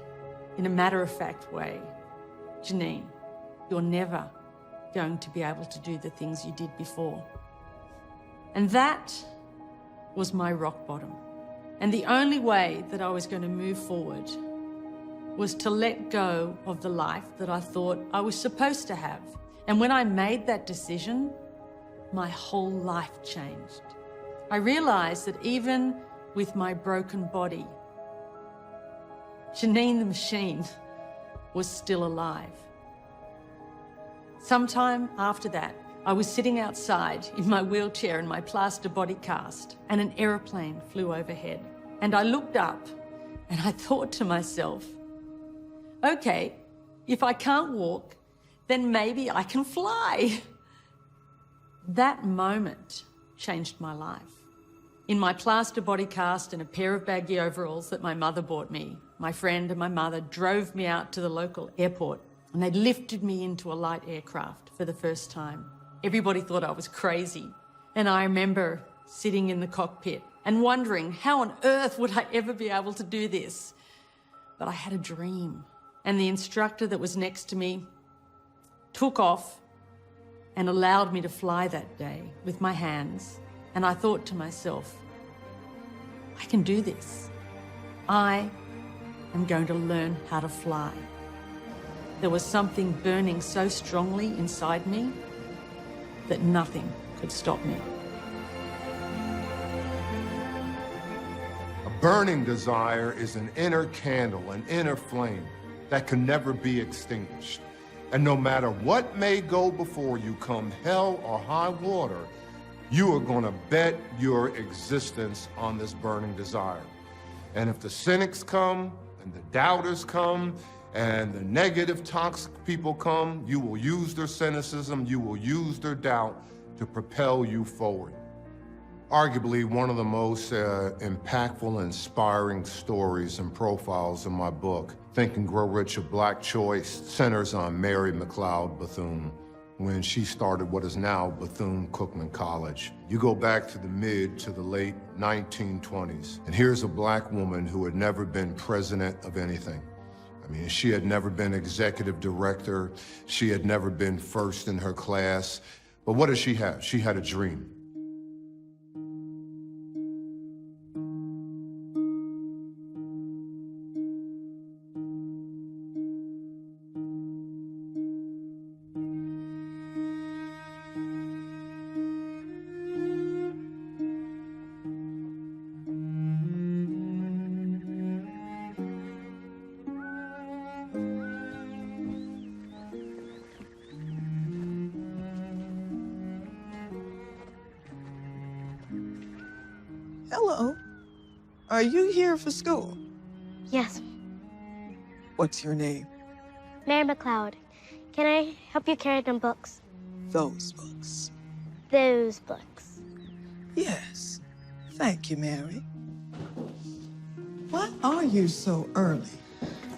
in a matter-of-fact way, "Janine, you're never going to be able to do the things you did before." And that was my rock bottom. And the only way that I was going to move forward was to let go of the life that I thought I was supposed to have. And when I made that decision, my whole life changed. I realized that even with my broken body, Janine the machine was still alive. Sometime after that, I was sitting outside in my wheelchair in my plaster body cast, and an aeroplane flew overhead. And I looked up and I thought to myself, okay, if I can't walk, then maybe I can fly. That moment changed my life. In my plaster body cast and a pair of baggy overalls that my mother bought me, my friend and my mother drove me out to the local airport, and they lifted me into a light aircraft for the first time. Everybody thought I was crazy. And I remember sitting in the cockpit and wondering how on earth would I ever be able to do this? But I had a dream. And the instructor that was next to me took off and allowed me to fly that day with my hands. And I thought to myself, I can do this. I am going to learn how to fly. There was something burning so strongly inside me that nothing could stop me. A burning desire is an inner candle, an inner flame that can never be extinguished. And no matter what may go before you, come hell or high water, you are going to bet your existence on this burning desire. And if the cynics come, and the doubters come, and the negative, toxic people come, you will use their cynicism, you will use their doubt to propel you forward. Arguably, one of the most impactful, inspiring stories and profiles in my book, Think and Grow Rich, A Black Choice, centers on Mary McLeod Bethune, when she started what is now Bethune-Cookman College. You go back to the mid to the late 1920s, and here's a black woman who had never been president of anything. I mean, she had never been executive director. She had never been first in her class. But what did she have? She had a dream. Hello. Are you here for school? Yes. What's your name? Mary McLeod. Can I help you carry them books? Those books. Those books. Yes. Thank you, Mary. Why are you so early?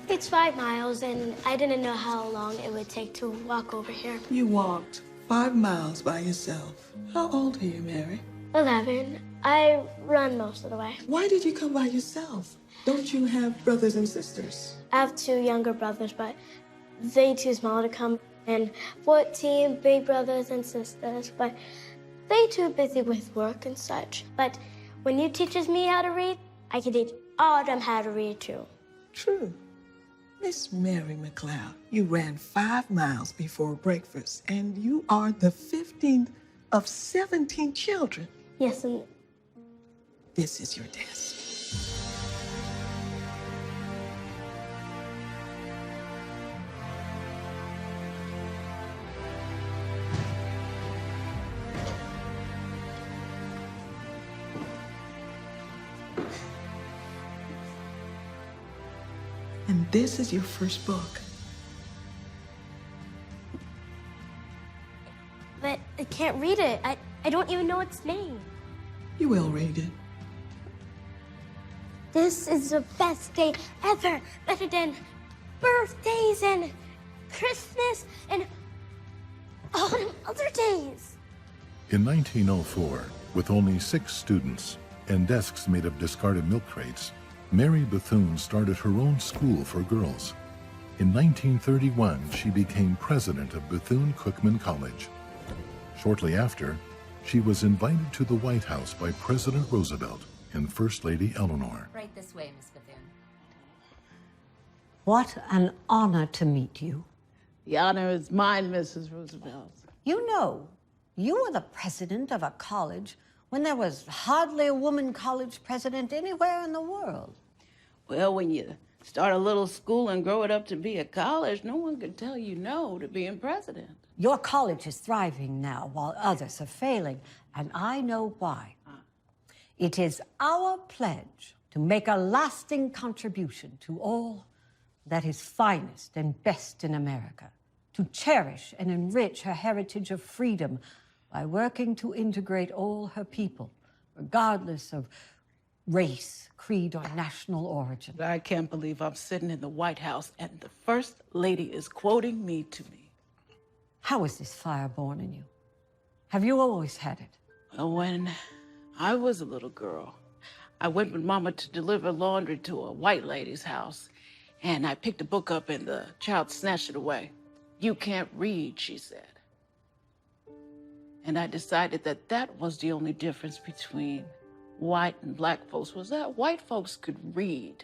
It's 5 miles, and I didn't know how long it would take to walk over here. You walked 5 miles by yourself. How old are you, Mary? 11. I run most of the way. Why did you come by yourself? Don't you have brothers and sisters? I have 2 younger brothers, but they too small to come. And 14 big brothers and sisters, but they too busy with work and such. But when you teaches me how to read, I can teach all of them how to read too. True. Miss Mary McLeod, you ran 5 miles before breakfast, and you are the 15th of 17 children. Yes, and this is your desk. And this is your first book. But I can't read it. I don't even know its name. You will read it. This is the best day ever. Better than birthdays and Christmas and all the other days. In 1904, with only 6 students and desks made of discarded milk crates, Mary Bethune started her own school for girls. In 1931, she became president of Bethune-Cookman College. Shortly after, she was invited to the White House by President Roosevelt and First Lady Eleanor. Right this way, Miss Bethune. What an honor to meet you. The honor is mine, Mrs. Roosevelt. You know, you were the president of a college when there was hardly a woman college president anywhere in the world. Well, when you start a little school and grow it up to be a college, no one could tell you no to being president. Your college is thriving now while others are failing, and I know why. It is our pledge to make a lasting contribution to all that is finest and best in America, to cherish and enrich her heritage of freedom by working to integrate all her people, regardless of race, creed, or national origin. I can't believe I'm sitting in the White House and the First Lady is quoting me to me. How was this fire born in you? Have you always had it? Well, when I was a little girl, I went with Mama to deliver laundry to a white lady's house, and I picked a book up and the child snatched it away. "You can't read," she said. And I decided that that was the only difference between white and black folks, was that white folks could read.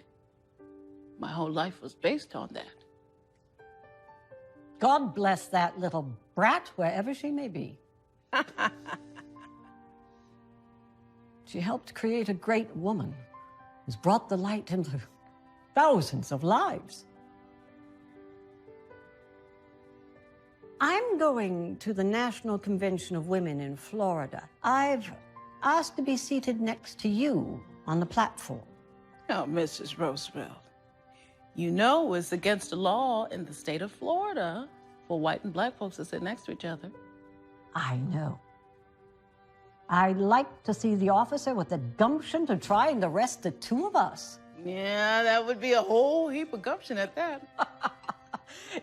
My whole life was based on that. God bless that little brat, wherever she may be. She helped create a great woman who's brought the light into thousands of lives. I'm going to the National Convention of Women in Florida. I've asked to be seated next to you on the platform. Now, Mrs. Roosevelt, you know it's against the law in the state of Florida for white and black folks to sit next to each other. I know. I'd like to see the officer with the gumption to try and arrest the 2 of us. Yeah, that would be a whole heap of gumption at that.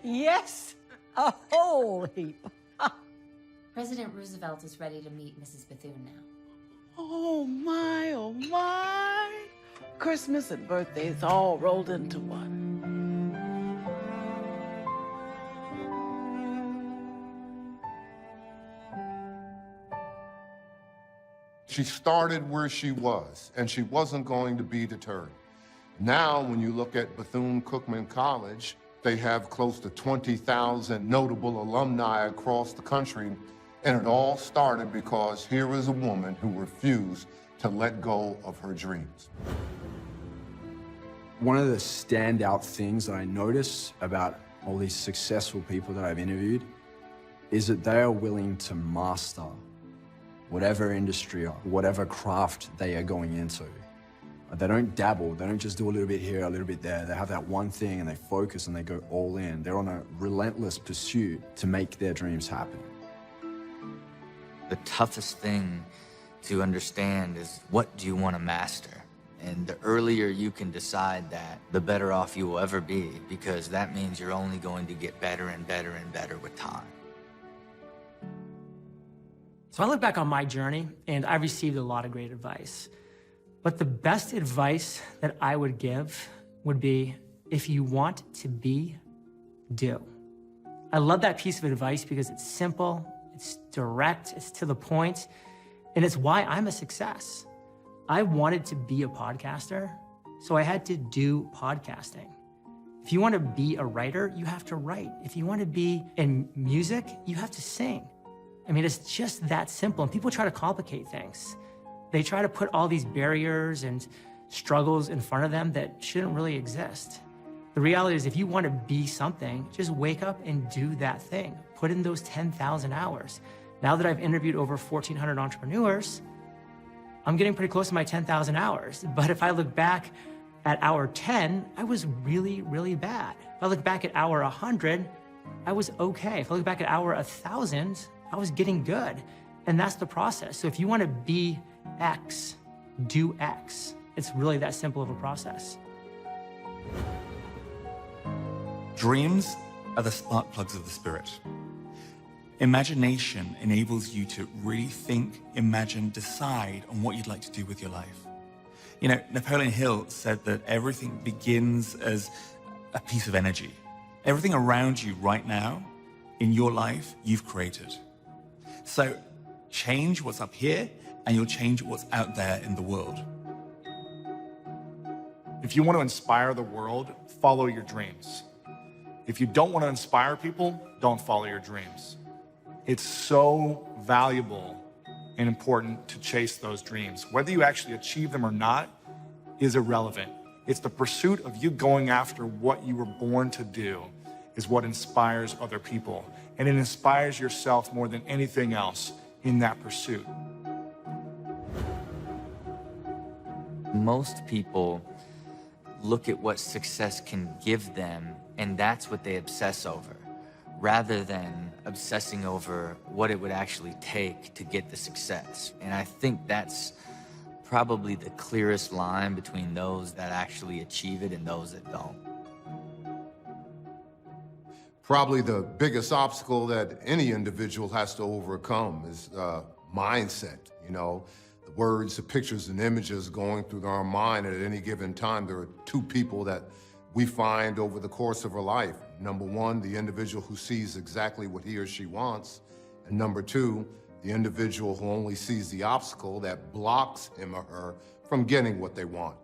Yes, a whole heap. President Roosevelt is ready to meet Mrs. Bethune now. Oh my, oh my. Christmas and birthdays all rolled into one. She started where she was, and she wasn't going to be deterred. Now, when you look at Bethune-Cookman College, they have close to 20,000 notable alumni across the country, and it all started because here is a woman who refused to let go of her dreams. One of the standout things that I notice about all these successful people that I've interviewed is that they are willing to master whatever industry or whatever craft they are going into. They don't dabble, they don't just do a little bit here, a little bit there. They have that one thing and they focus and they go all in. They're on a relentless pursuit to make their dreams happen. The toughest thing to understand is, what do you want to master? And the earlier you can decide that, the better off you will ever be, because that means you're only going to get better and better and better with time. So I look back on my journey and I received a lot of great advice. But the best advice that I would give would be, if you want to be, do. I love that piece of advice because it's simple, it's direct, it's to the point, and it's why I'm a success. I wanted to be a podcaster, so I had to do podcasting. If you want to be a writer, you have to write. If you want to be in music, you have to sing. I mean, it's just that simple, and people try to complicate things. They try to put all these barriers and struggles in front of them that shouldn't really exist. The reality is, if you want to be something, just wake up and do that thing. Put in those 10,000 hours. Now that I've interviewed over 1,400 entrepreneurs, I'm getting pretty close to my 10,000 hours. But if I look back at hour 10, I was really, really bad. If I look back at hour 100, I was okay. If I look back at hour 1,000, I was getting good. And that's the process. So if you want to be X, do X. It's really that simple of a process. Dreams are the spark plugs of the spirit. Imagination enables you to really think, imagine, decide on what you'd like to do with your life. You know, Napoleon Hill said that everything begins as a piece of energy. Everything around you right now, in your life, you've created. So change what's up here, and you'll change what's out there in the world. If you want to inspire the world, follow your dreams. If you don't want to inspire people, don't follow your dreams. It's so valuable and important to chase those dreams. Whether you actually achieve them or not is irrelevant. It's the pursuit of you going after what you were born to do is what inspires other people. And it inspires yourself more than anything else in that pursuit. Most people look at what success can give them, and that's what they obsess over, rather than obsessing over what it would actually take to get the success. And I think that's probably the clearest line between those that actually achieve it and those that don't. Probably the biggest obstacle that any individual has to overcome is mindset. You know, the words, the pictures, and images going through our mind at any given time. There are two people that we find over the course of our life. Number one, the individual who sees exactly what he or she wants. And number two, the individual who only sees the obstacle that blocks him or her from getting what they want.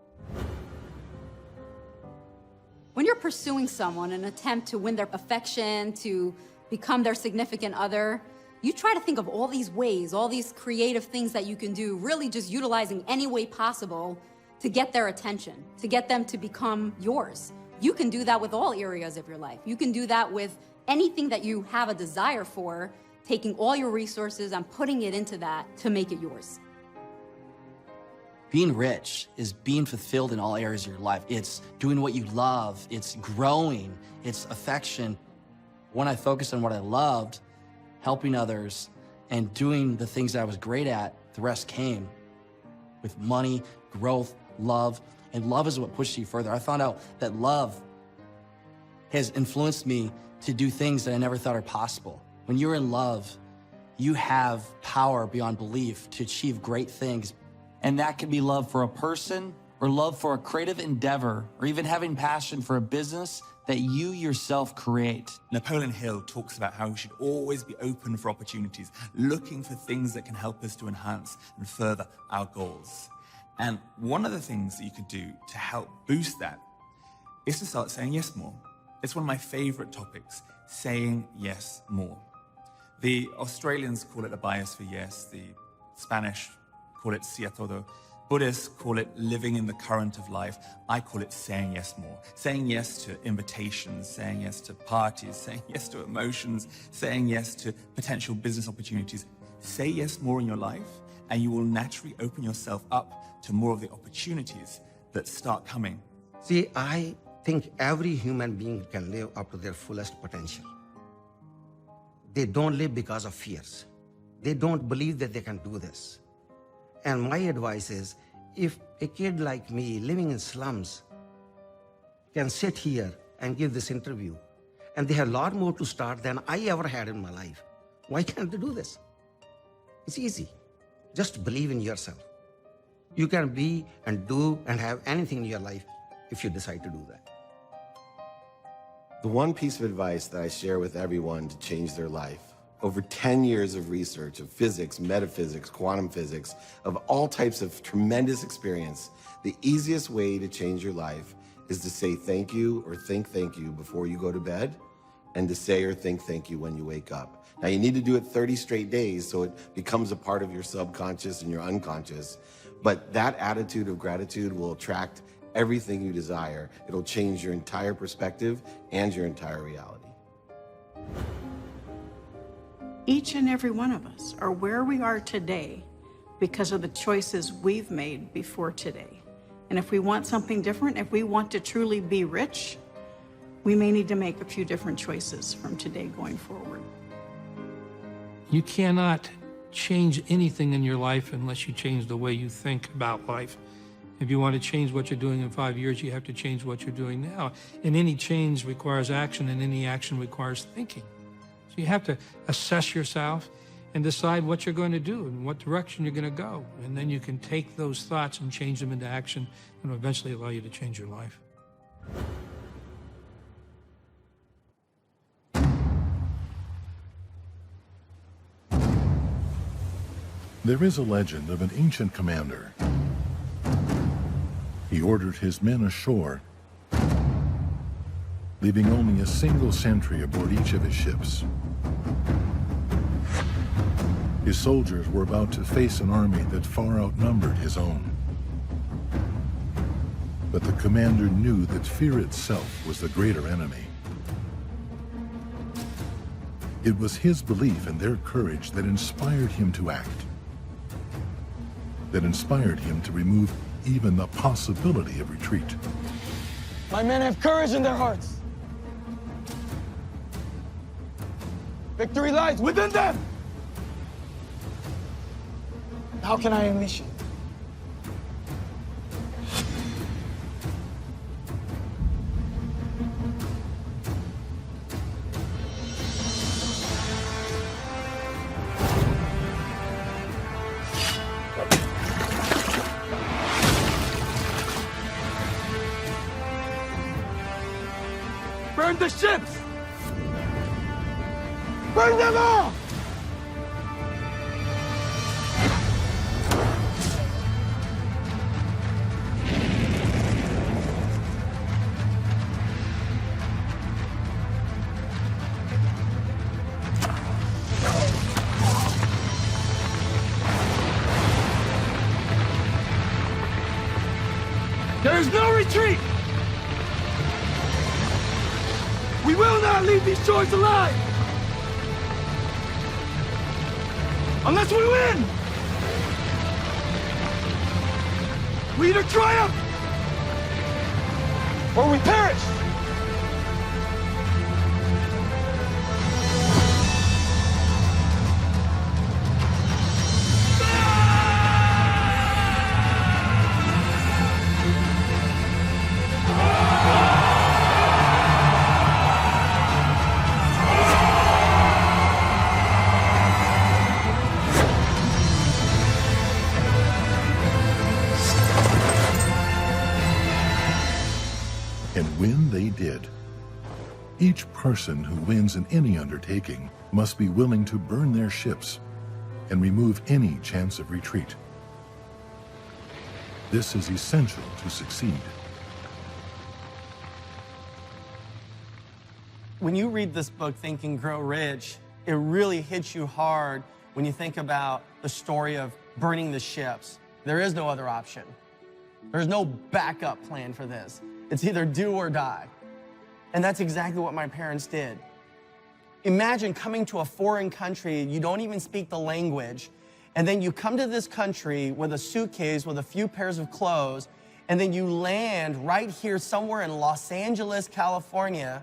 When you're pursuing someone in an attempt to win their affection, to become their significant other, you try to think of all these ways, all these creative things that you can do, really just utilizing any way possible to get their attention, to get them to become yours. You can do that with all areas of your life. You can do that with anything that you have a desire for, taking all your resources and putting it into that to make it yours. Being rich is being fulfilled in all areas of your life. It's doing what you love, it's growing, it's affection. When I focused on what I loved, helping others, and doing the things that I was great at, the rest came with money, growth, love, and love is what pushes you further. I found out that love has influenced me to do things that I never thought are possible. When you're in love, you have power beyond belief to achieve great things. And that can be love for a person, or love for a creative endeavor, or even having passion for a business that you yourself create. Napoleon Hill talks about how we should always be open for opportunities, looking for things that can help us to enhance and further our goals. And one of the things that you could do to help boost that is to start saying yes more. It's one of my favorite topics, saying yes more. The Australians call it a bias for yes, the Spanish call it sí a todo, Buddhists call it living in the current of life. I call it saying yes more. Saying yes to invitations, saying yes to parties, saying yes to emotions, saying yes to potential business opportunities. Say yes more in your life, and you will naturally open yourself up to more of the opportunities that start coming. See, I think every human being can live up to their fullest potential. They don't live because of fears. They don't believe that they can do this. And my advice is, if a kid like me living in slums can sit here and give this interview, and they have a lot more to start than I ever had in my life, why can't they do this? It's easy. Just believe in yourself. You can be and do and have anything in your life if you decide to do that. The one piece of advice that I share with everyone to change their life, over 10 years of research of physics, metaphysics, quantum physics, of all types of tremendous experience, the easiest way to change your life is to say thank you or think thank you before you go to bed, and to say or think thank you when you wake up. Now, you need to do it 30 straight days so it becomes a part of your subconscious and your unconscious, but that attitude of gratitude will attract everything you desire. It'll change your entire perspective and your entire reality. Each and every one of us are where we are today because of the choices we've made before today. And if we want something different, if we want to truly be rich, we may need to make a few different choices from today going forward. You cannot change anything in your life unless you change the way you think about life. If you want to change what you're doing in 5 years, you have to change what you're doing now. And any change requires action, and any action requires thinking. So you have to assess yourself and decide what you're going to do and what direction you're going to go. And then you can take those thoughts and change them into action, and will eventually allow you to change your life. There is a legend of an ancient commander. He ordered his men ashore, leaving only a single sentry aboard each of his ships. His soldiers were about to face an army that far outnumbered his own. But the commander knew that fear itself was the greater enemy. It was his belief in their courage that inspired him to act, that inspired him to remove even the possibility of retreat. My men have courage in their hearts. Victory lies within them. How can I unleash it? Burn the ships! Burn them all! There is no retreat! We will not leave these shores alive! Unless we win! We either triumph or we perish! And when they did, each person who wins in any undertaking must be willing to burn their ships and remove any chance of retreat. This is essential to succeed. When you read this book, Think and Grow Rich, it really hits you hard when you think about the story of burning the ships. There is no other option. There's no backup plan for this. It's either do or die. And that's exactly what my parents did. Imagine coming to a foreign country, you don't even speak the language, and then you come to this country with a suitcase with a few pairs of clothes, and then you land right here somewhere in Los Angeles, California.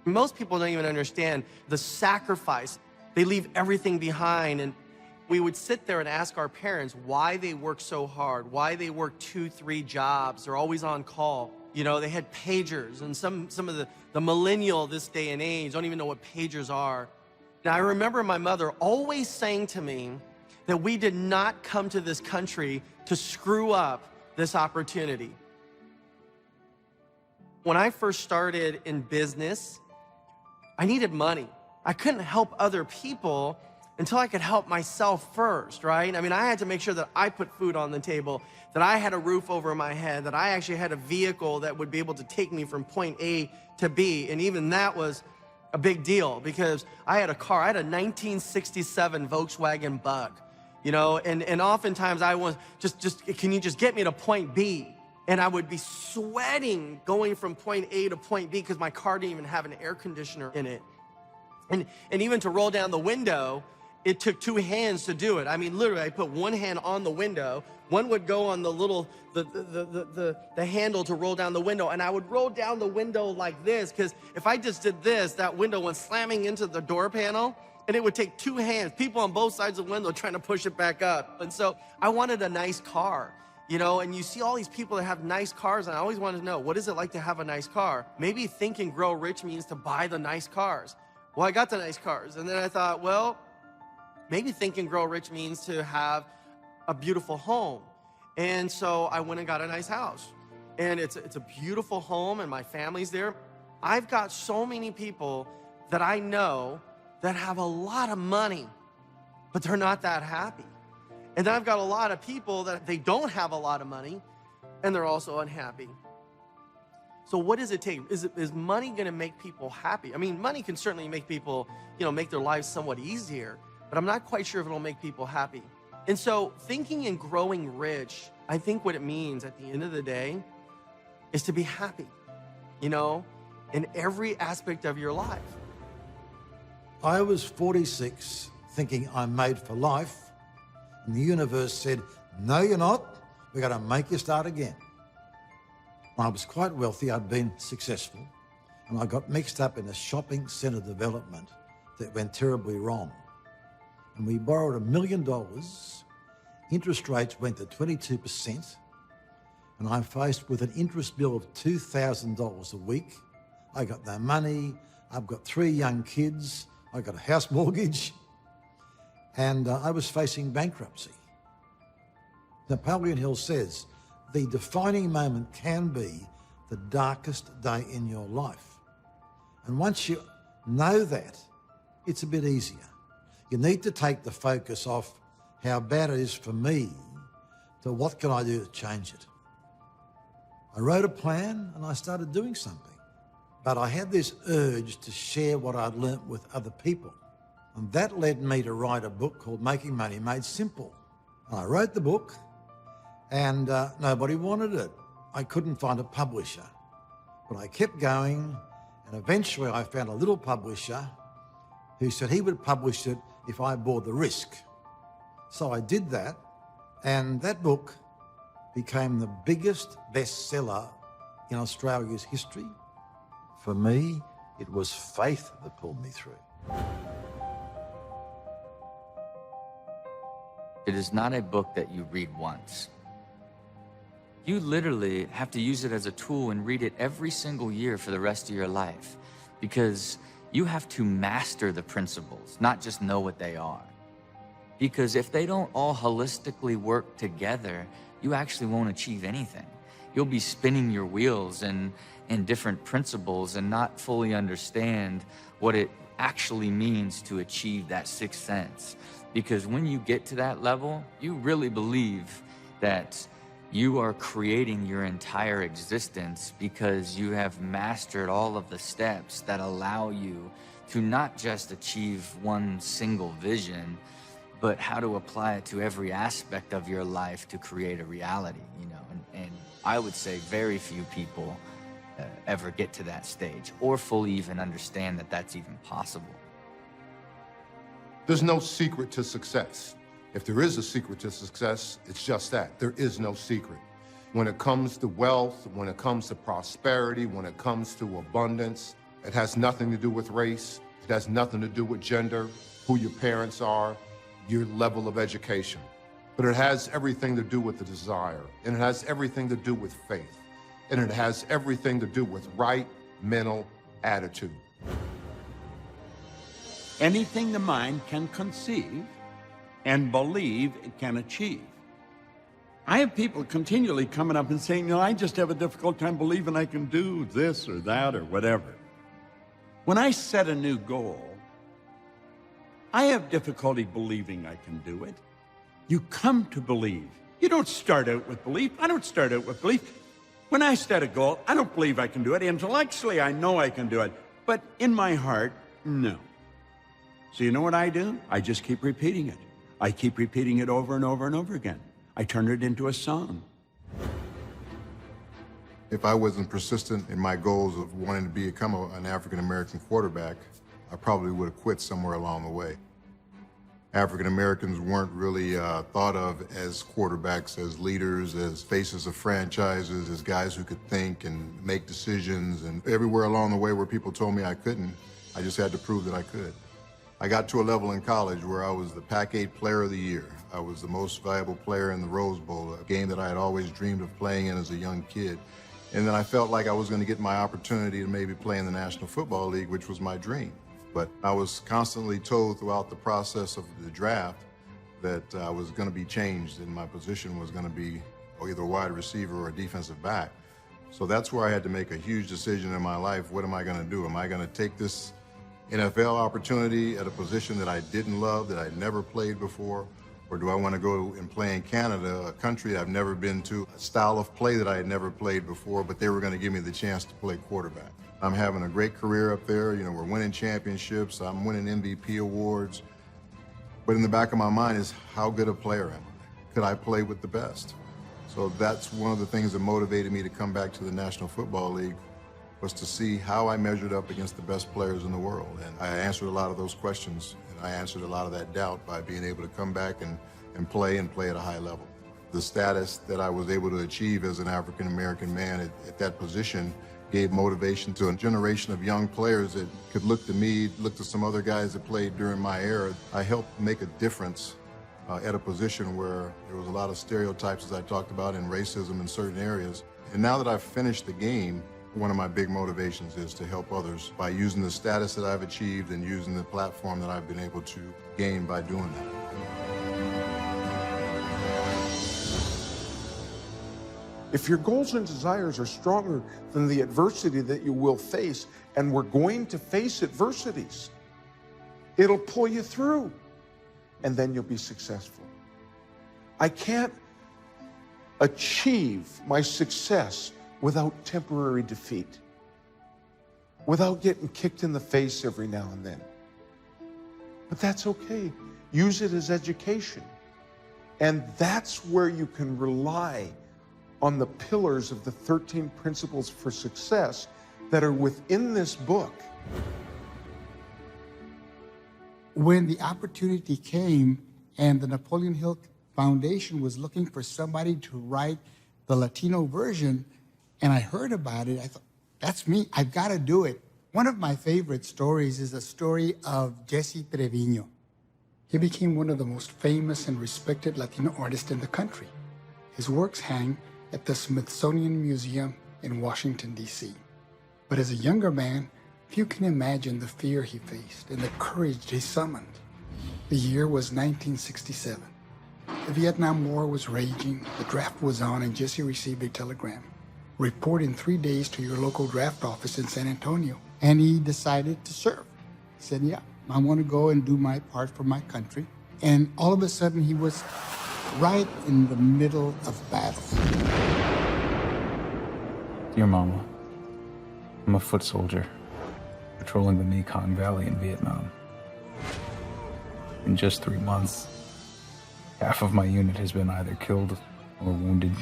Most people don't even understand the sacrifice. They leave everything behind, and we would sit there and ask our parents why they work so hard, why they work 2, 3 jobs. They're always on call. You know, they had pagers, and some of the millennial this day and age don't even know what pagers are. Now, I remember my mother always saying to me that we did not come to this country to screw up this opportunity. When I first started in business, I needed money. I couldn't help other people until I could help myself first, right? I mean, I had to make sure that I put food on the table, that I had a roof over my head, that I actually had a vehicle that would be able to take me from point A to B. And even that was a big deal because I had a car. I had a 1967 Volkswagen Bug, you know, and oftentimes I was just can you just get me to point B? And I would be sweating going from point A to point B because my car didn't even have an air conditioner in it. And even to roll down the window, it took two hands to do it. I mean, literally, I put one hand on the window. One would go on the little, the handle to roll down the window, and I would roll down the window like this, because if I just did this, that window went slamming into the door panel, and it would take two hands, people on both sides of the window trying to push it back up. And so I wanted a nice car, you know, and you see all these people that have nice cars, and I always wanted to know, what is it like to have a nice car? Maybe Think and Grow Rich means to buy the nice cars. Well, I got the nice cars, and then I thought, well, maybe Think and Grow Rich means to have a beautiful home. And so I went and got a nice house. And it's a beautiful home, and my family's there. I've got so many people that I know that have a lot of money, but they're not that happy. And then I've got a lot of people that they don't have a lot of money, and they're also unhappy. So what does it take? Is money gonna make people happy? I mean, money can certainly make people, make their lives somewhat easier, but I'm not quite sure if it'll make people happy. And so thinking and growing rich, I think what it means at the end of the day is to be happy, in every aspect of your life. I was 46, thinking I'm made for life, and the universe said, no, you're not. We're going to make you start again. When I was quite wealthy, I'd been successful, and I got mixed up in a shopping centre development that went terribly wrong. And we borrowed $1 million, interest rates went to 22%, and I'm faced with an interest bill of $2,000 a week. I got no money, I've got 3 young kids, I got a house mortgage, and I was facing bankruptcy. Napoleon Hill says, the defining moment can be the darkest day in your life. And once you know that, it's a bit easier. You need to take the focus off how bad it is for me to what can I do to change it. I wrote a plan and I started doing something. But I had this urge to share what I'd learnt with other people. And that led me to write a book called Making Money Made Simple. And I wrote the book and nobody wanted it. I couldn't find a publisher. But I kept going, and eventually I found a little publisher who said he would publish it if I bore the risk. So I did that, and that book became the biggest bestseller in Australia's history. For me, it was faith that pulled me through. It is not a book that you read once. You literally have to use it as a tool and read it every single year for the rest of your life, because you have to master the principles, not just know what they are. Because if they don't all holistically work together, you actually won't achieve anything. You'll be spinning your wheels in different principles and not fully understand what it actually means to achieve that sixth sense. Because when you get to that level, you really believe that you are creating your entire existence, because you have mastered all of the steps that allow you to not just achieve one single vision, but how to apply it to every aspect of your life to create a reality, and I would say very few people ever get to that stage or fully even understand that that's even possible. There's no secret to success. If there is a secret to success, it's just that. There is no secret. When it comes to wealth, when it comes to prosperity, when it comes to abundance, it has nothing to do with race. It has nothing to do with gender, who your parents are, your level of education. But it has everything to do with the desire, and it has everything to do with faith, and it has everything to do with right mental attitude. Anything the mind can conceive and believe it can achieve. I have people continually coming up and saying, I just have a difficult time believing I can do this or that or whatever. When I set a new goal, I have difficulty believing I can do it. You come to believe. You don't start out with belief. I don't start out with belief. When I set a goal, I don't believe I can do it. Intellectually, I know I can do it. But in my heart, no. So you know what I do? I just keep repeating it. I keep repeating it over and over and over again. I turn it into a song. If I wasn't persistent in my goals of wanting to become an African-American quarterback, I probably would have quit somewhere along the way. African Americans weren't really thought of as quarterbacks, as leaders, as faces of franchises, as guys who could think and make decisions. And everywhere along the way where people told me I couldn't, I just had to prove that I could. I got to a level in college where I was the Pac-8 Player of the Year. I was the most valuable player in the Rose Bowl, a game that I had always dreamed of playing in as a young kid. And then I felt like I was going to get my opportunity to maybe play in the National Football League, which was my dream. But I was constantly told throughout the process of the draft that I was going to be changed and my position was going to be either a wide receiver or a defensive back. So that's where I had to make a huge decision in my life. What am I going to do? Am I going to take this NFL opportunity at a position that I didn't love, that I'd never played before? Or do I want to go and play in Canada, a country I've never been to, a style of play that I had never played before, but they were going to give me the chance to play quarterback? I'm having a great career up there. You know, we're winning championships. I'm winning MVP awards. But in the back of my mind is, how good a player am I? Could I play with the best? So that's one of the things that motivated me to come back to the National Football League, was to see how I measured up against the best players in the world. And I answered a lot of those questions, and I answered a lot of that doubt by being able to come back and play at a high level. The status that I was able to achieve as an African-American man at that position gave motivation to a generation of young players that could look to me, look to some other guys that played during my era. I helped make a difference at a position where there was a lot of stereotypes, as I talked about, and racism in certain areas. And now that I've finished the game, one of my big motivations is to help others by using the status that I've achieved and using the platform that I've been able to gain by doing that. If your goals and desires are stronger than the adversity that you will face, and we're going to face adversities, it'll pull you through, and then you'll be successful. I can't achieve my success without temporary defeat, without getting kicked in the face every now and then. But that's okay. Use it as education. And that's where you can rely on the pillars of the 13 principles for success that are within this book. When the opportunity came and the Napoleon Hill Foundation was looking for somebody to write the Latino version, and I heard about it, I thought, that's me, I've got to do it. One of my favorite stories is a story of Jesse Trevino. He became one of the most famous and respected Latino artists in the country. His works hang at the Smithsonian Museum in Washington, D.C. But as a younger man, few can imagine the fear he faced and the courage he summoned. The year was 1967. The Vietnam War was raging, the draft was on, and Jesse received a telegram. Report in 3 days to your local draft office in San Antonio. And he decided to serve. He said, yeah, I want to go and do my part for my country. And all of a sudden, he was right in the middle of battle. Dear Mama, I'm a foot soldier patrolling the Mekong Valley in Vietnam. In just 3 months, half of my unit has been either killed or wounded.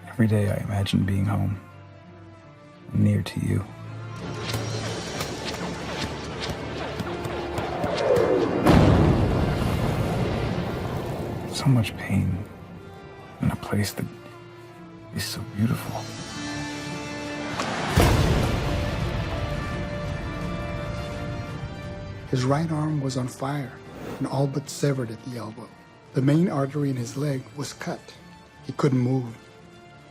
Every day I imagine being home, near to you. So much pain in a place that is so beautiful. His right arm was on fire and all but severed at the elbow. The main artery in his leg was cut. He couldn't move.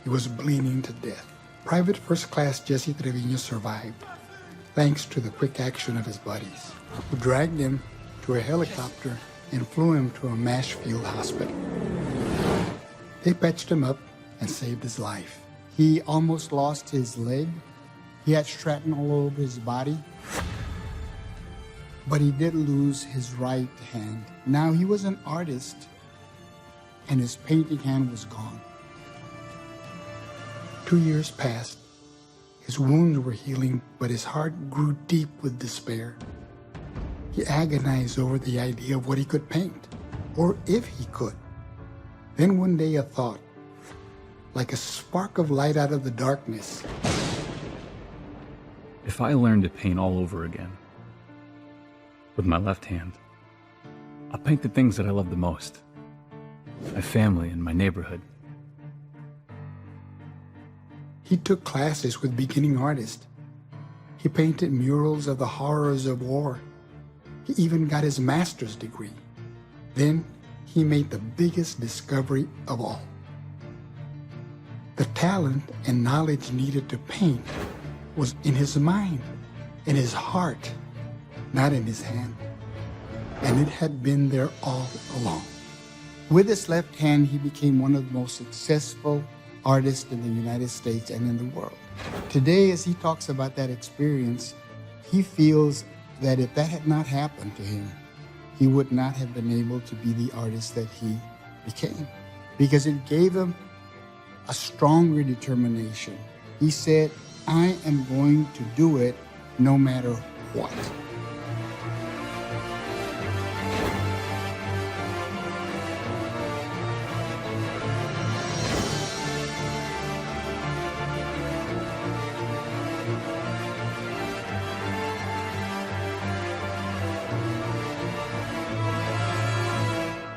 He was bleeding to death. Private First Class Jesse Trevino survived, thanks to the quick action of his buddies, who dragged him to a helicopter and flew him to a MASH field hospital. They patched him up and saved his life. He almost lost his leg. He had shrapnel all over his body. But he did lose his right hand. Now he was an artist, and his painting hand was gone. 2 years passed. His wounds were healing, but his heart grew deep with despair. He agonized over the idea of what he could paint, or if he could. Then one day a thought, like a spark of light out of the darkness. If I learned to paint all over again, With my left hand, I'll paint the things that I love the most. My family and my neighborhood. He took classes with beginning artists. He painted murals of the horrors of war. He even got his master's degree. Then he made the biggest discovery of all. The talent and knowledge needed to paint was in his mind, in his heart, not in his hand. And it had been there all along. With his left hand, he became one of the most successful artists in the United States and in the world. Today, as he talks about that experience, he feels that if that had not happened to him, he would not have been able to be the artist that he became, because it gave him a stronger determination. He said, I am going to do it no matter what.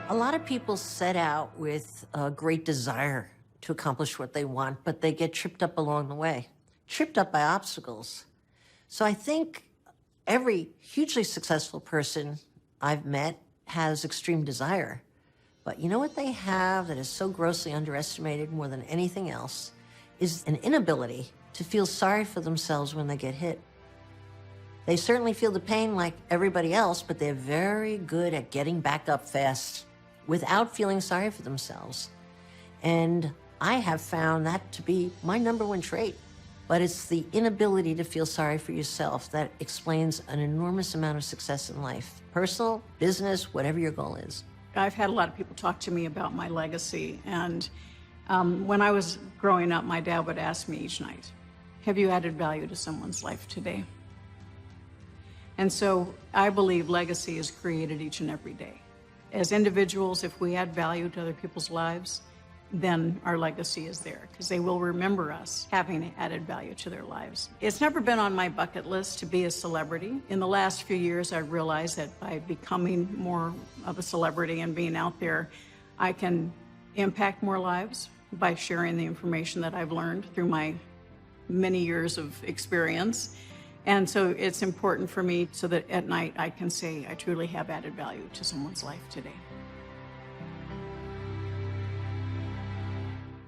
A lot of people set out with a great desire to accomplish what they want, but they get tripped up along the way, tripped up by obstacles. So I think every hugely successful person I've met has extreme desire. But you know what they have that is so grossly underestimated more than anything else is an inability to feel sorry for themselves when they get hit. They certainly feel the pain like everybody else, but they're very good at getting back up fast without feeling sorry for themselves. And I have found that to be my #1 trait. But it's the inability to feel sorry for yourself that explains an enormous amount of success in life. Personal, business, whatever your goal is. I've had a lot of people talk to me about my legacy. And when I was growing up, my dad would ask me each night, have you added value to someone's life today? And so I believe legacy is created each and every day. As individuals, if we add value to other people's lives, then our legacy is there, because they will remember us having added value to their lives. It's never been on my bucket list to be a celebrity. In the last few years, I've realized that by becoming more of a celebrity and being out there, I can impact more lives by sharing the information that I've learned through my many years of experience. And so it's important for me so that at night I can say I truly have added value to someone's life today.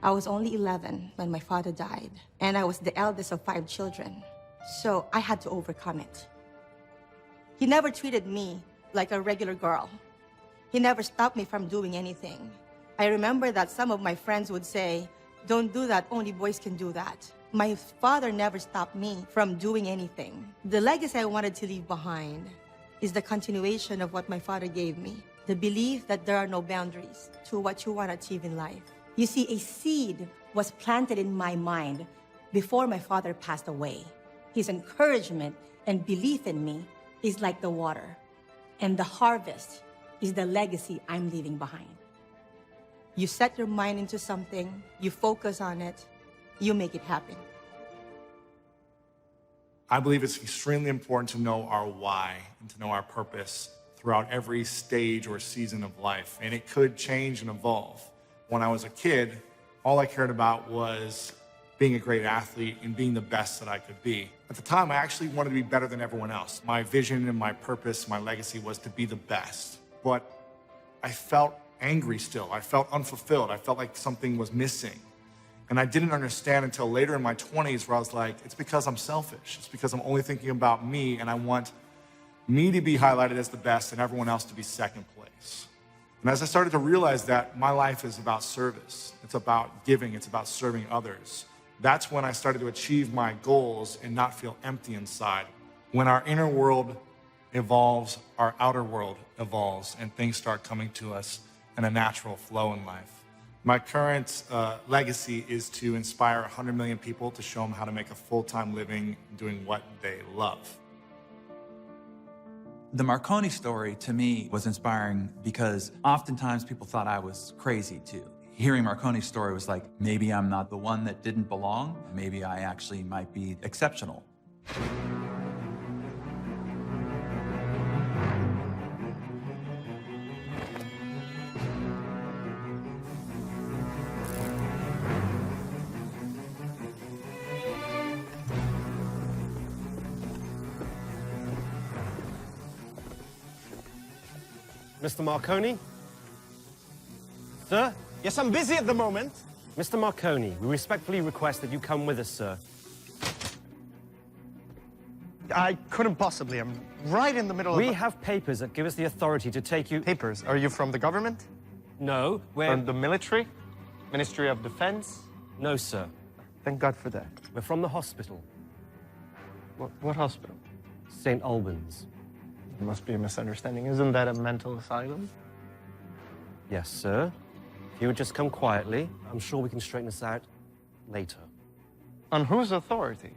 I was only 11 when my father died, and I was the eldest of 5 children, so I had to overcome it. He never treated me like a regular girl. He never stopped me from doing anything. I remember that some of my friends would say, don't do that, only boys can do that. My father never stopped me from doing anything. The legacy I wanted to leave behind is the continuation of what my father gave me, the belief that there are no boundaries to what you want to achieve in life. You see, a seed was planted in my mind before my father passed away. His encouragement and belief in me is like the water, and the harvest is the legacy I'm leaving behind. You set your mind into something, you focus on it, you make it happen. I believe it's extremely important to know our why and to know our purpose throughout every stage or season of life, and it could change and evolve. When I was a kid, all I cared about was being a great athlete and being the best that I could be. At the time, I actually wanted to be better than everyone else. My vision and my purpose, my legacy was to be the best. But I felt angry still. I felt unfulfilled. I felt like something was missing. And I didn't understand until later in my 20s where I was like, it's because I'm selfish. It's because I'm only thinking about me, and I want me to be highlighted as the best and everyone else to be second place. And as I started to realize that my life is about service, it's about giving, it's about serving others, that's when I started to achieve my goals and not feel empty inside. When our inner world evolves, our outer world evolves, and things start coming to us in a natural flow in life. My current legacy is to inspire 100 million people to show them how to make a full-time living doing what they love. The Marconi story, to me, was inspiring because oftentimes people thought I was crazy, too. Hearing Marconi's story was like, maybe I'm not the one that didn't belong. Maybe I actually might be exceptional. Mr. Marconi? Sir? Yes, I'm busy at the moment. Mr. Marconi, we respectfully request that you come with us, sir. I couldn't possibly. I'm right in the middle of... We have papers that give us the authority to take you... Papers? Are you from the government? No, we're... From the military? Ministry of Defense? No, sir. Thank God for that. We're from the hospital. What hospital? St. Albans. There must be a misunderstanding. Isn't that a mental asylum? Yes, sir. If you would just come quietly, I'm sure we can straighten this out later. On whose authority?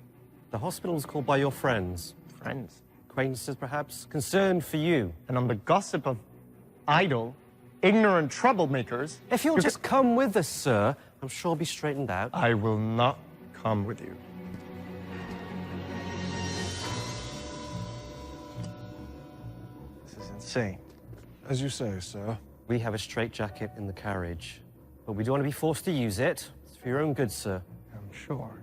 The hospital is called by your friends. Friends? Acquaintances, perhaps? Concerned for you. And on the gossip of idle, ignorant troublemakers... If you'll just come with us, sir, I'm sure it'll be straightened out. I will not come with you. This is insane. As you say, sir. We have a straitjacket in the carriage, but we don't want to be forced to use it. It's for your own good, sir. I'm sure.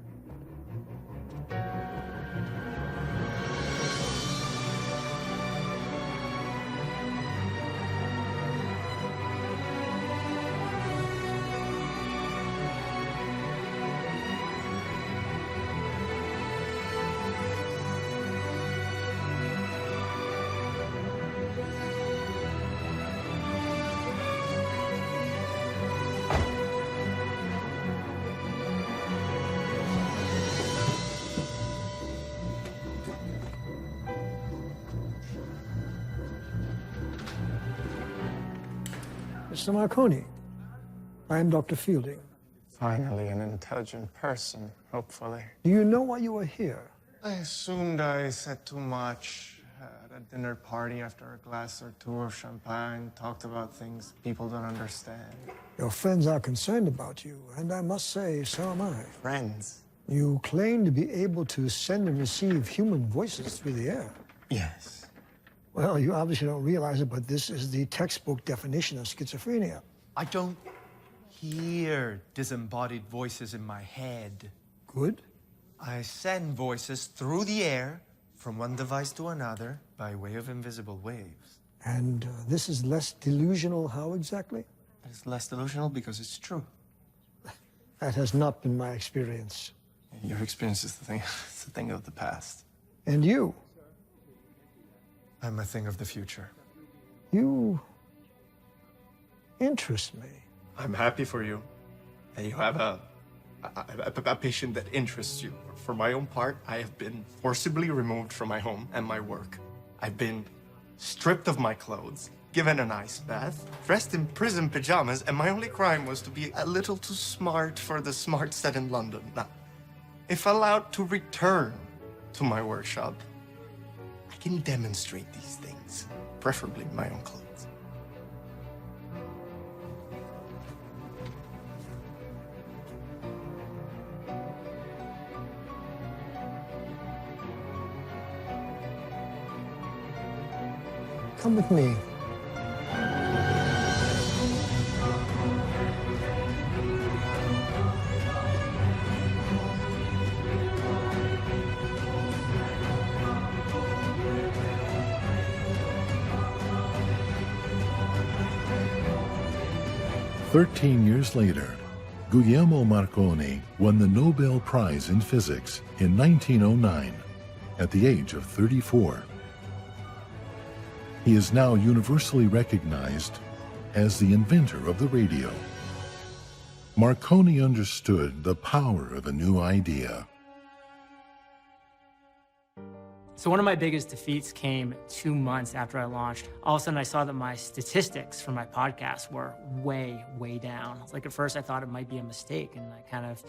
Mr. Marconi, I am Dr. Fielding. Finally, an intelligent person, hopefully. Do you know why you are here? I assumed I said too much at a dinner party after a glass or two of champagne, talked about things people don't understand. Your friends are concerned about you, and I must say, so am I. Friends? You claim to be able to send and receive human voices through the air. Yes. Well, you obviously don't realize it, but this is the textbook definition of schizophrenia. I don't hear disembodied voices in my head. Good. I send voices through the air from one device to another by way of invisible waves. And this is less delusional, how exactly? It's less delusional because it's true. That has not been my experience. Your experience is it's the thing of the past. And you? I'm a thing of the future. You interest me. I'm happy for you that you have a patient that interests you. For my own part, I have been forcibly removed from my home and my work. I've been stripped of my clothes, given an ice bath, dressed in prison pajamas, and my only crime was to be a little too smart for the smart set in London. Now, if allowed to return to my workshop, I can demonstrate these things, preferably in my own clothes. Come with me. "13 years later, Guglielmo Marconi won the Nobel Prize in Physics in 1909 at the age of 34. He is now universally recognized as the inventor of the radio. Marconi understood the power of a new idea. So one of my biggest defeats came 2 months after I launched. All of a sudden, I saw that my statistics for my podcast were way, way down. Like at first, I thought it might be a mistake, and I kind of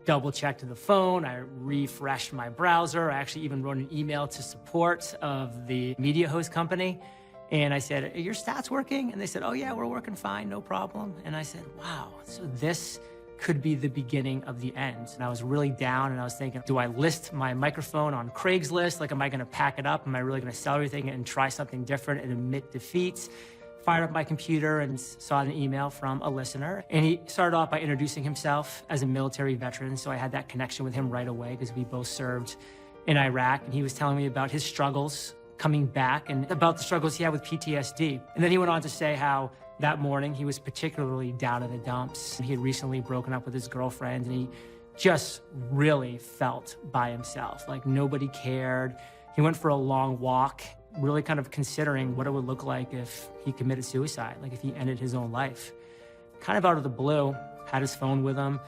double-checked the phone. I refreshed my browser. I actually even wrote an email to support of the media host company. And I said, "Are your stats working?" And they said, "Oh yeah, we're working fine, no problem." And I said, wow, so this could be the beginning of the end. And I was really down, and I was thinking, do I list my microphone on Craigslist? Like, am I gonna pack it up? Am I really gonna sell everything and try something different and admit defeats? Fired up my computer and saw an email from a listener. And he started off by introducing himself as a military veteran. So I had that connection with him right away because we both served in Iraq. And he was telling me about his struggles coming back and about the struggles he had with PTSD. And then he went on to say how that morning he was particularly down in the dumps. He had recently broken up with his girlfriend and he just really felt by himself, like nobody cared. He went for a long walk, really kind of considering what it would look like if he committed suicide, like if he ended his own life. Kind of out of the blue, had his phone with him,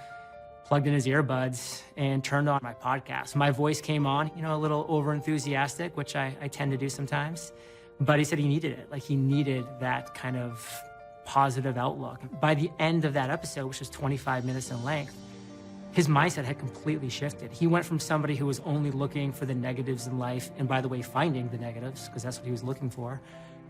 plugged in his earbuds, and turned on my podcast. My voice came on, a little over-enthusiastic, which I tend to do sometimes. But he said he needed it. Like, he needed that kind of positive outlook. By the end of that episode, which was 25 minutes in length, his mindset had completely shifted. He went from somebody who was only looking for the negatives in life, and by the way, finding the negatives, because that's what he was looking for,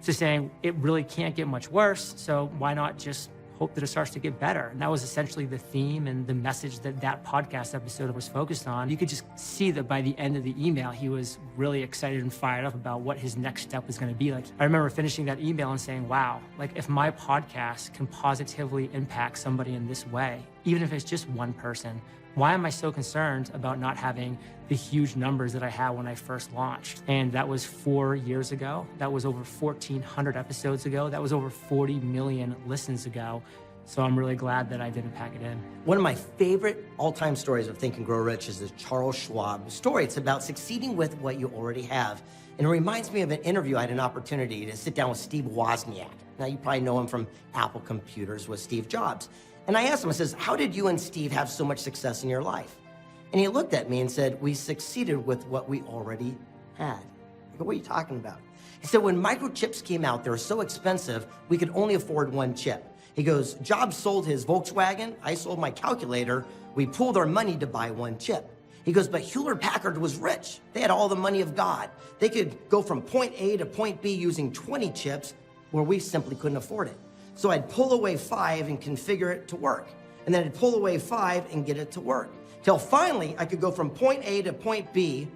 to saying it really can't get much worse, so why not just hope that it starts to get better? And that was essentially the theme and the message that podcast episode was focused on. You could just see that by the end of the email, he was really excited and fired up about what his next step was going to be. Like, I remember finishing that email and saying, wow, like if my podcast can positively impact somebody in this way, even if it's just one person, why am I so concerned about not having the huge numbers that I had when I first launched? And that was 4 years ago. That was over 1,400 episodes ago. That was over 40 million listens ago. So I'm really glad that I didn't pack it in. One of my favorite all-time stories of Think and Grow Rich is the Charles Schwab story. It's about succeeding with what you already have. And it reminds me of an interview. I had an opportunity to sit down with Steve Wozniak. Now, you probably know him from Apple Computers with Steve Jobs. And I asked him, I says, how did you and Steve have so much success in your life? And he looked at me and said, we succeeded with what we already had. I go, what are you talking about? He said, when microchips came out, they were so expensive, we could only afford one chip. He goes, Jobs sold his Volkswagen, I sold my calculator, we pooled our money to buy one chip. He goes, but Hewlett-Packard was rich. They had all the money of God. They could go from point A to point B using 20 chips where we simply couldn't afford it. So I'd pull away 5 and configure it to work. And then I'd pull away 5 and get it to work. Till finally, I could go from point A to point B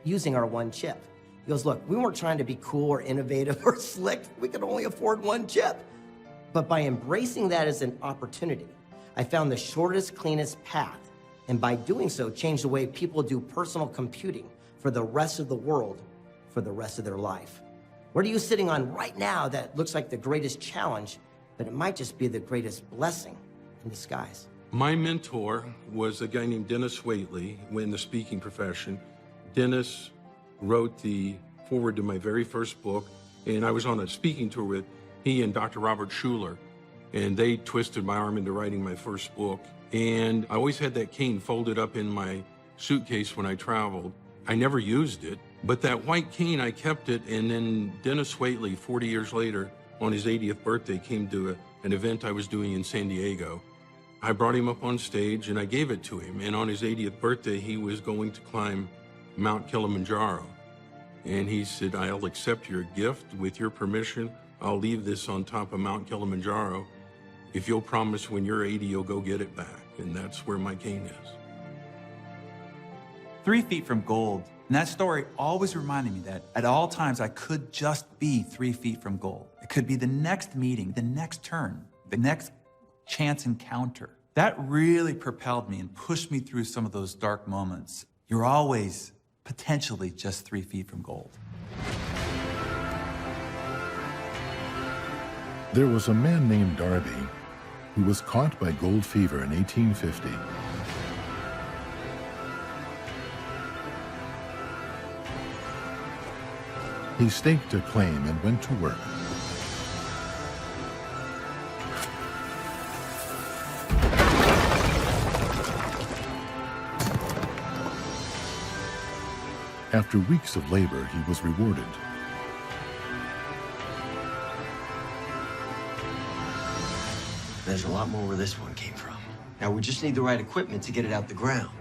using our one chip. He goes, look, we weren't trying to be cool or innovative or slick. We could only afford one chip. But by embracing that as an opportunity, I found the shortest, cleanest path. And by doing so, changed the way people do personal computing for the rest of the world, for the rest of their life. What are you sitting on right now that looks like the greatest challenge, but it might just be the greatest blessing in disguise? My mentor was a guy named Dennis Waitley in the speaking profession. Dennis wrote the foreword to my very first book, and I was on a speaking tour with he and Dr. Robert Schuller, and they twisted my arm into writing my first book. And I always had that cane folded up in my suitcase when I traveled. I never used it, but that white cane, I kept it, and then Dennis Waitley, 40 years later, on his 80th birthday, came to an event I was doing in San Diego. I brought him up on stage and I gave it to him. And on his 80th birthday, he was going to climb Mount Kilimanjaro. And he said, I'll accept your gift with your permission. I'll leave this on top of Mount Kilimanjaro. If you'll promise when you're 80, you'll go get it back. And that's where my cane is. 3 feet from gold. And that story always reminded me that at all times I could just be 3 feet from gold. It could be the next meeting, the next turn, the next chance encounter. That really propelled me and pushed me through some of those dark moments. You're always potentially just 3 feet from gold. There was a man named Darby who was caught by gold fever in 1850. He staked a claim and went to work. After weeks of labor, he was rewarded. There's a lot more where this one came from. Now, we just need the right equipment to get it out the ground.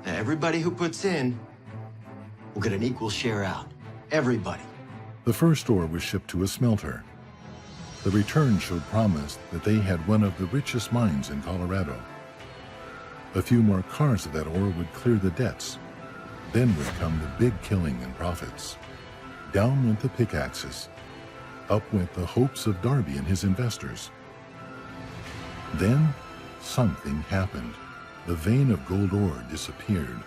Now, everybody who puts in will get an equal share out. Everybody. The first ore was shipped to a smelter. The return showed promise that they had one of the richest mines in Colorado. A few more cars of that ore would clear the debts. Then would come the big killing and profits. Down went the pickaxes. Up went the hopes of Darby and his investors. Then something happened. The vein of gold ore disappeared.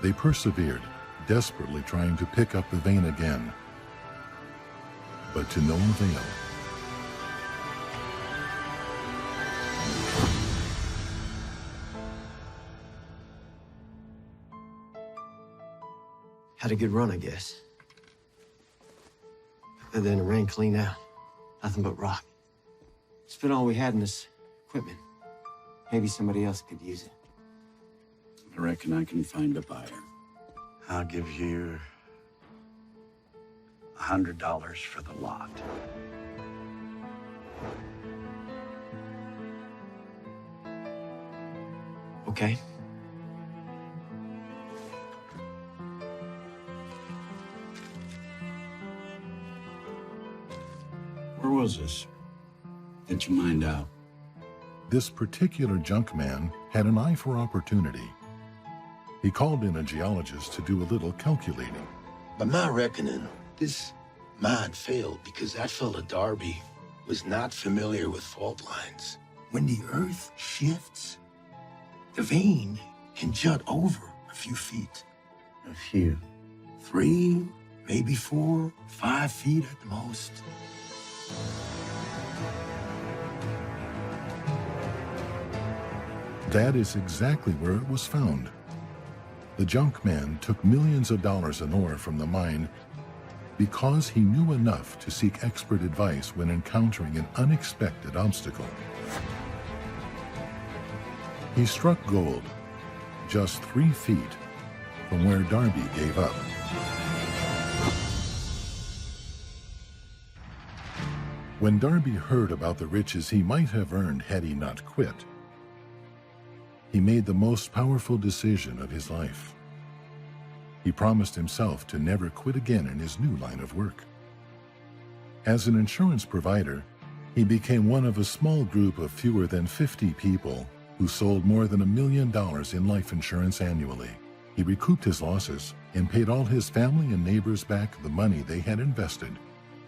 They persevered, desperately trying to pick up the vein again, but to no avail. Had a good run, I guess. And then it ran clean out. Nothing but rock. Spent all we had in this equipment. Maybe somebody else could use it. I reckon I can find a buyer. I'll give you $100 for the lot. Okay. Where was this? Get your mind out. This particular junk man had an eye for opportunity. He called in a geologist to do a little calculating. By my reckoning, this mine failed because that fella Darby was not familiar with fault lines. When the earth shifts, the vein can jut over a few feet. A few. 3, maybe 4, 5 feet at the most. That is exactly where it was found. The junk man took millions of dollars in ore from the mine because he knew enough to seek expert advice when encountering an unexpected obstacle. He struck gold just 3 feet from where Darby gave up. When Darby heard about the riches he might have earned had he not quit, he made the most powerful decision of his life. He promised himself to never quit again in his new line of work. As an insurance provider, he became one of a small group of fewer than 50 people who sold more than $1 million in life insurance annually. He recouped his losses and paid all his family and neighbors back the money they had invested.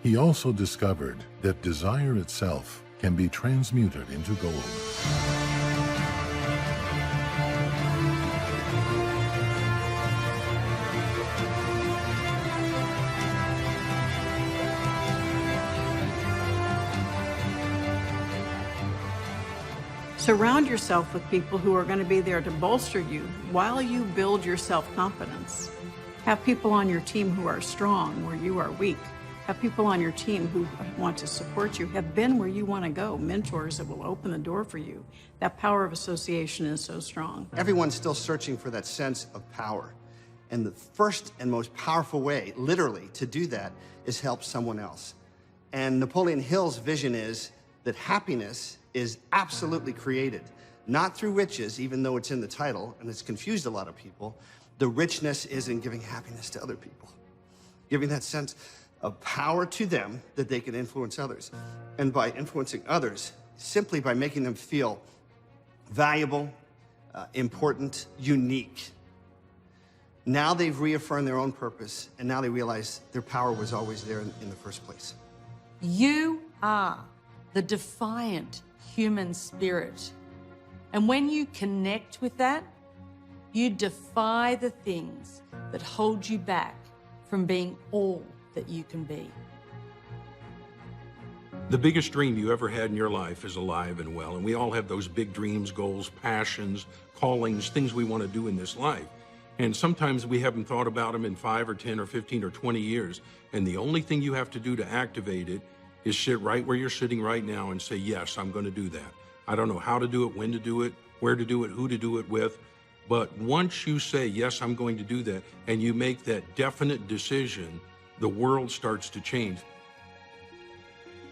He also discovered that desire itself can be transmuted into gold. Surround yourself with people who are going to be there to bolster you while you build your self-confidence. Have people on your team who are strong where you are weak. Have people on your team who want to support you, have been where you want to go, mentors that will open the door for you. That power of association is so strong. Everyone's still searching for that sense of power. And the first and most powerful way, literally, to do that is help someone else. And Napoleon Hill's vision is that happiness is absolutely created, not through riches, even though it's in the title, and it's confused a lot of people. The richness is in giving happiness to other people, giving that sense of power to them that they can influence others. And by influencing others, simply by making them feel valuable, important, unique. Now they've reaffirmed their own purpose, and now they realize their power was always there in the first place. You are the defiant human spirit. And when you connect with that, you defy the things that hold you back from being all that you can be. The biggest dream you ever had in your life is alive and well, and we all have those big dreams, goals, passions, callings, things we want to do in this life. And sometimes we haven't thought about them in 5 or 10 or 15 or 20 years, and the only thing you have to do to activate it is sit right where you're sitting right now and say, yes, I'm going to do that. I don't know how to do it, when to do it, where to do it, who to do it with, but once you say, yes, I'm going to do that, and you make that definite decision, the world starts to change.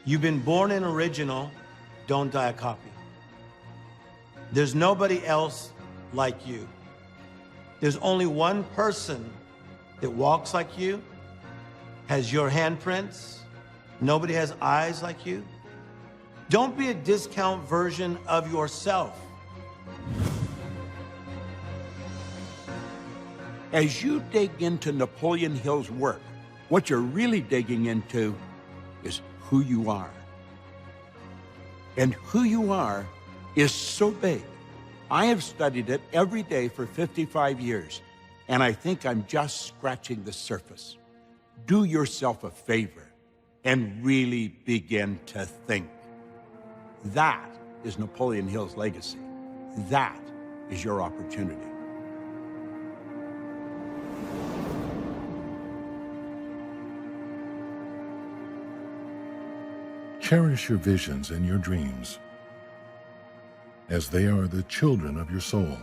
You've been born an original, don't die a copy. There's nobody else like you. There's only one person that walks like you, has your handprints. Nobody has eyes like you. Don't be a discount version of yourself. As you dig into Napoleon Hill's work, what you're really digging into is who you are. And who you are is so big. I have studied it every day for 55 years, and I think I'm just scratching the surface. Do yourself a favor. and really begin to think. That is Napoleon Hill's legacy. That is your opportunity. Cherish your visions and your dreams, as they are the children of your soul,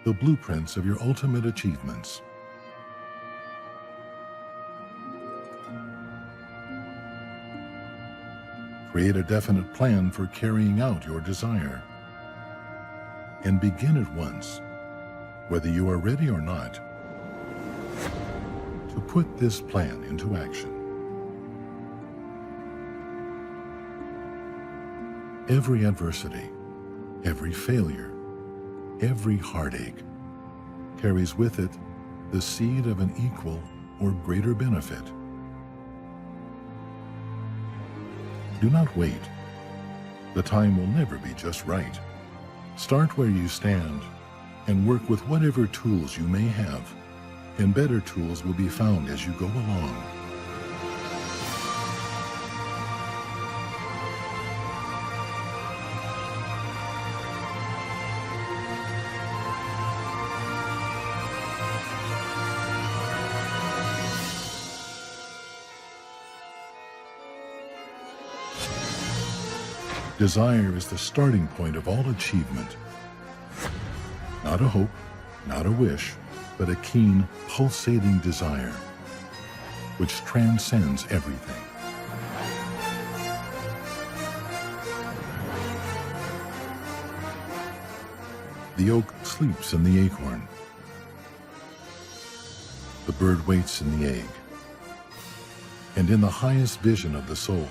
the blueprints of your ultimate achievements. Create a definite plan for carrying out your desire, and begin at once, whether you are ready or not, to put this plan into action. Every adversity, every failure, every heartache carries with it the seed of an equal or greater benefit. Do not wait. The time will never be just right. Start where you stand and work with whatever tools you may have, and better tools will be found as you go along. Desire is the starting point of all achievement. Not a hope, not a wish, but a keen, pulsating desire, which transcends everything. The oak sleeps in the acorn. The bird waits in the egg. And in the highest vision of the soul,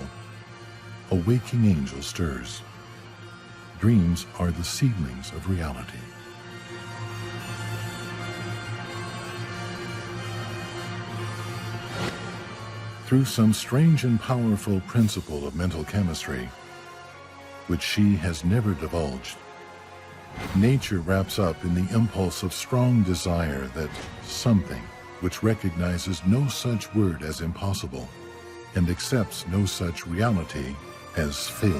a waking angel stirs. Dreams are the seedlings of reality. Through some strange and powerful principle of mental chemistry, which she has never divulged, nature wraps up in the impulse of strong desire that something which recognizes no such word as impossible and accepts no such reality as failure.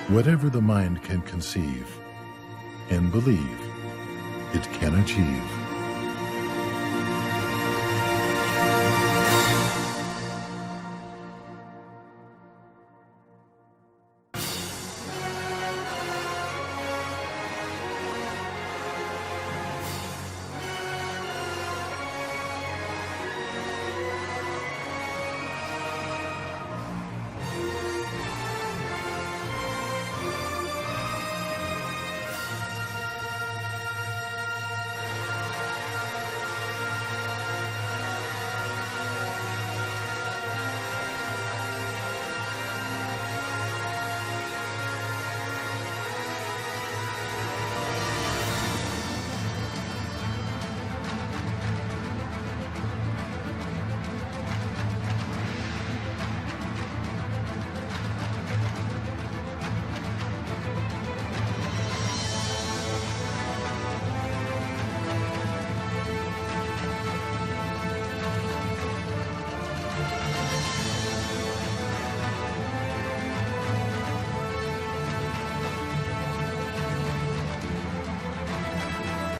Whatever the mind can conceive and believe, it can achieve.